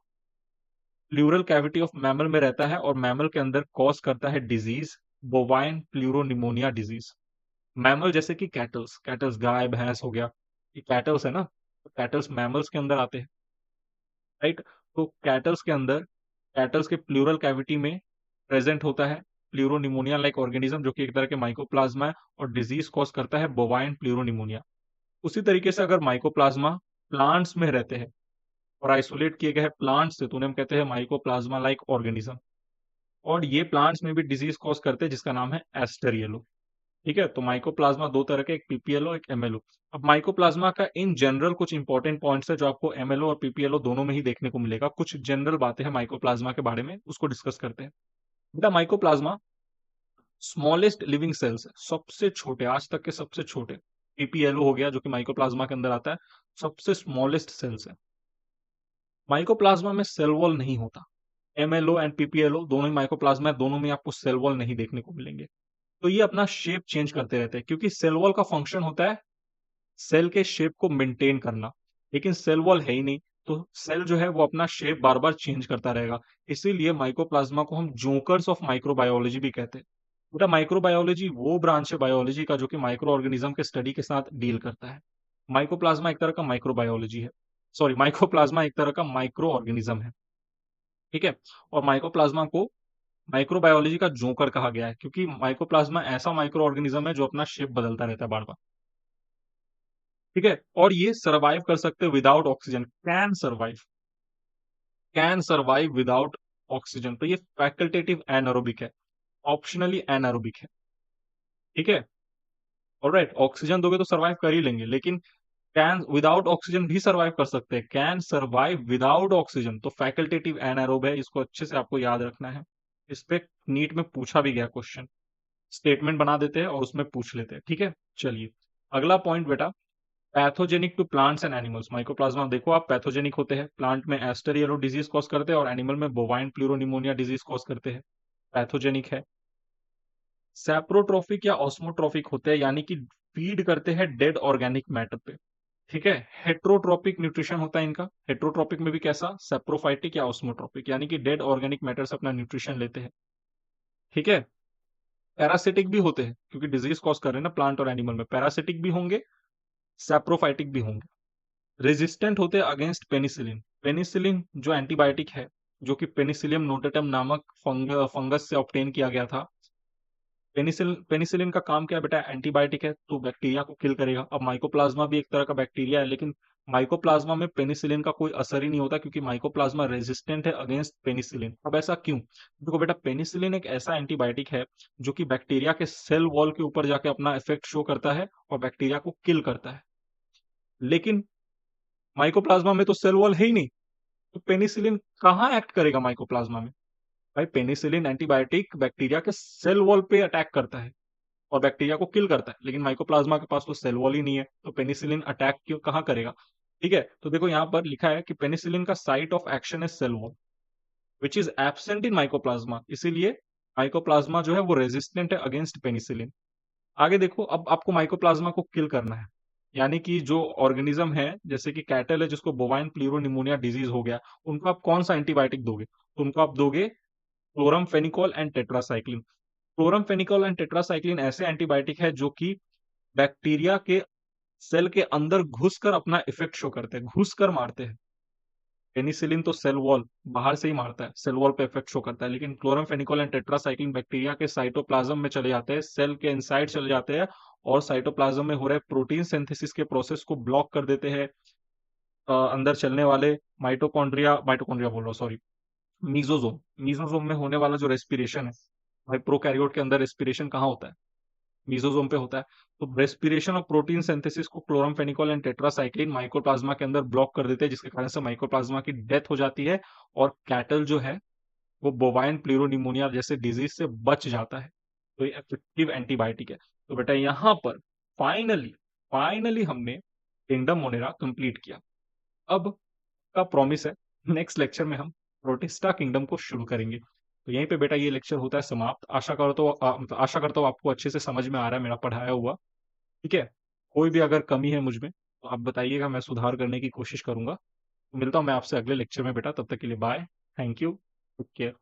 pleural cavity of mammal में रहता है और मैमल के अंदर कॉज करता है disease, bovine pleuropneumonia disease. Mammal जैसे कि कैटल्स, कैटल्स गाय भैंस हो गया, ये कैटल्स है ना, तो कैटल्स मैमल्स के अंदर आते हैं, राइट। तो कैटल्स के अंदर, कैटल्स के प्लूरल कैविटी में प्रेजेंट होता है प्लूरोनिमोनिया लाइक ऑर्गेनिज्म, जो कि एक तरह के माइकोप्लाज्मा है और डिजीज कॉज करता है बोवाइन प्लूरोनिमोनिया। उसी तरीके से अगर माइकोप्लाज्मा प्लांट्स में रहते हैं और आइसोलेट किए गए प्लांट्स से, तो उन्हें हम कहते हैं माइकोप्लाज्मा लाइक ऑर्गेनिज्म। और ये प्लांट्स में भी डिजीज कॉज करते हैं जिसका नाम है एस्टर येलो। ठीक है, तो माइकोप्लाज्मा दो तरह के, एक पीपीएलओ एक एमएलओ। अब माइकोप्लाज्मा का इन जनरल कुछ इंपॉर्टेंट पॉइंट्स है जो आपको एमएलओ और पीपीएलओ दोनों में ही देखने को मिलेगा। कुछ जनरल बातें हैं माइकोप्लाज्मा के बारे में, उसको डिस्कस करते हैं। बेटा माइकोप्लाज्मा स्मॉलेस्ट लिविंग सेल्स है, सबसे छोटे, आज तक के सबसे छोटे। पीपीएलओ हो गया जो कि माइकोप्लाज्मा के अंदर आता है, सबसे स्मॉलेस्ट सेल्स है। माइकोप्लाज्मा में सेल वॉल नहीं होता। एमएलओ एंड पीपीएलओ दोनों ही माइकोप्लाज्मा है, दोनों में आपको सेल वॉल नहीं देखने को मिलेंगे। तो ये अपना शेप चेंज करते रहते हैं, क्योंकि सेल वॉल का फंक्शन होता है सेल के शेप को मेंटेन करना, लेकिन सेल वॉल है ही नहीं, तो सेल जो है वो अपना शेप बार बार चेंज करता रहेगा। इसीलिए माइकोप्लाज्मा को हम जोकर्स ऑफ माइक्रोबायोलॉजी भी कहते हैं। बेटा माइक्रोबायोलॉजी वो ब्रांच है बायोलॉजी का जो कि माइक्रो ऑर्गेनिज्म के स्टडी के साथ डील करता है। माइकोप्लाज्मा एक तरह का माइक्रोबायोलॉजी है, सॉरी माइकोप्लाज्मा एक तरह का माइक्रो ऑर्गेनिज्म है। ठीक है, और माइकोप्लाज्मा को माइक्रोबायोलॉजी का जोकर कहा गया है, क्योंकि माइकोप्लाज्मा ऐसा माइक्रो ऑर्गेनिज्म है जो अपना शेप बदलता रहता है बार बार। ठीक है, और ये सरवाइव कर सकते हैं without oxygen, can survive without oxygen. तो ये फैकल्टेटिव एनारोबिक है, ऑप्शनली एनारोबिक है। ठीक है, ऑलराइट, ऑक्सीजन दोगे तो सर्वाइव कर ही लेंगे, लेकिन कैन विदाउट ऑक्सीजन भी सर्वाइव कर सकते हैं, कैन सर्वाइव विदाउट ऑक्सीजन। तो फैकल्टेटिव एनारोब है, इसको अच्छे से आपको याद रखना है। इस पे नीट में पूछा भी गया क्वेश्चन, स्टेटमेंट बना देते हैं और उसमें पूछ लेते हैं। ठीक है, चलिए अगला पॉइंट बेटा, pathogenic to plants and animals. Mycoplasma देखो आप पैथोजेनिक होते हैं, प्लांट में एस्टर येलो डिजीज कॉज करते हैं और एनिमल में बोवाइन प्लूरोनिमोनिया डिजीज कॉज करते हैं, पैथोजेनिक है। सैप्रोट्रोफिक या ऑस्मोट्रोफिक होते हैं, यानी कि फीड करते हैं डेड ऑर्गेनिक मैटर पे। ठीक है, हेट्रोट्रोपिक न्यूट्रिशन होता है इनका। हेट्रोट्रोपिक में भी कैसा, सेप्रोफाइटिक या ऑस्मोट्रोपिक, यानी कि डेड ऑर्गेनिक मैटर से अपना न्यूट्रिशन लेते हैं। ठीक है, पैरासिटिक भी होते हैं, क्योंकि डिजीज कॉज कर रहे हैं ना प्लांट और एनिमल में, पैरासिटिक भी होंगे, सैप्रोफाइटिक भी होंगे। रेजिस्टेंट होते हैं अगेंस्ट पेनिसिलिन। पेनिसिलिन जो एंटीबायोटिक है, जो कि पेनिसिलियम नोटेटम नामक फंगस से ऑब्टेन किया गया था। पेनिसिलिन का काम क्या है बेटा, एंटीबायोटिक है, तो बैक्टीरिया को किल करेगा। अब माइकोप्लाज्मा भी एक तरह का बैक्टीरिया है, लेकिन माइकोप्लाज्मा में पेनिसिलिन का कोई असर ही नहीं होता, क्योंकि माइकोप्लाज्मा रेजिस्टेंट है अगेंस्ट पेनिसिलिन। अब ऐसा क्यों, देखो बेटा पेनिसिलिन एक ऐसा एंटीबायोटिक है जो कि बैक्टीरिया के सेल वॉल के ऊपर जाके अपना इफेक्ट शो करता है और बैक्टीरिया को किल करता है। लेकिन माइकोप्लाज्मा में तो सेल वॉल है ही नहीं, तो पेनिसिलिन कहाँ एक्ट करेगा माइकोप्लाज्मा में। भाई पेनिसिलिन एंटीबायोटिक बैक्टीरिया के सेल वॉल पे अटैक करता है और बैक्टीरिया को किल करता है, लेकिन माइकोप्लाज्मा के पास तो सेल वॉल ही नहीं है, तो पेनिसिलिन अटैक क्यों कहाँ करेगा। ठीक है, तो देखो यहाँ पर लिखा है कि पेनिसिलिन का साइट ऑफ एक्शन है cell wall, which is absent in mycoplasma, इसीलिए माइकोप्लाज्मा जो है वो रेजिस्टेंट है अगेंस्ट पेनिसिलिन। आगे देखो, अब आपको माइकोप्लाज्मा को किल करना है, यानी कि जो ऑर्गेनिज्म है जैसे कि कैटल है जिसको बोवाइन प्लूरोनिमोनिया डिजीज हो गया, उनको आप कौन सा एंटीबायोटिक दोगे, तो उनको आप दोगे chloramphenicol and tetracycline. Chloramphenicol and tetracycline ऐसे एंटीबायोटिक है जो कि बैक्टीरिया के सेल के अंदर घुसकर अपना इफेक्ट शो करते हैं, घुसकर मारते हैं। पेनिसिलिन तो सेल वॉल बाहर से ही मारता है, सेल वॉल पे इफेक्ट शो करता है, लेकिन क्लोरमफेनिकोल एंड टेट्रासाइक्लिन बैक्टीरिया के साइटोप्लाज्म में चले जाते हैं, सेल के इनसाइड चले जाते हैं और साइटोप्लाज्म में हो रहे प्रोटीन सिंथेसिस के प्रोसेस को ब्लॉक कर देते हैं। अंदर चलने वाले माइटोकॉन्ड्रिया माइटोकॉन्ड्रिया बोल रहा हूँ, सॉरी, मीजोजोम, मीजोजोम में होने वाला जो रेस्पिरेशन है, भाई प्रोकैरियोट के अंदर रेस्पिरेशन कहाँ होता है, मीजोजोम पे होता है। तो रेस्पिरेशन और प्रोटीन सिंथेसिस को क्लोरमफेनिकोल एंड टेट्रासाइक्लिन माइकोप्लाज्मा के अंदर ब्लॉक कर देते हैं, जिसके कारण से माइकोप्लाज्मा की डेथ हो जाती है और कैटल जो है वो बोवाइन प्लूरोनिमोनिया जैसे डिजीज से बच जाता है। तो ये इफेक्टिव एंटीबायोटिक है। तो बेटा यहाँ पर फाइनली फाइनली हमने किंगडम मोनेरा कंप्लीट किया। अब का प्रॉमिस है नेक्स्ट लेक्चर में हम प्रोटिस्टा किंगडम को शुरू करेंगे। तो यहीं पे बेटा ये लेक्चर होता है समाप्त। आशा करता हूँ आपको अच्छे से समझ में आ रहा है मेरा पढ़ाया हुआ। ठीक है? कोई भी अगर कमी है मुझ में तो आप बताइएगा, मैं सुधार करने की कोशिश करूंगा। मिलता हूँ मैं आपसे अगले लेक्चर में बेटा, तब तक के लिए bye. Thank you. Take care.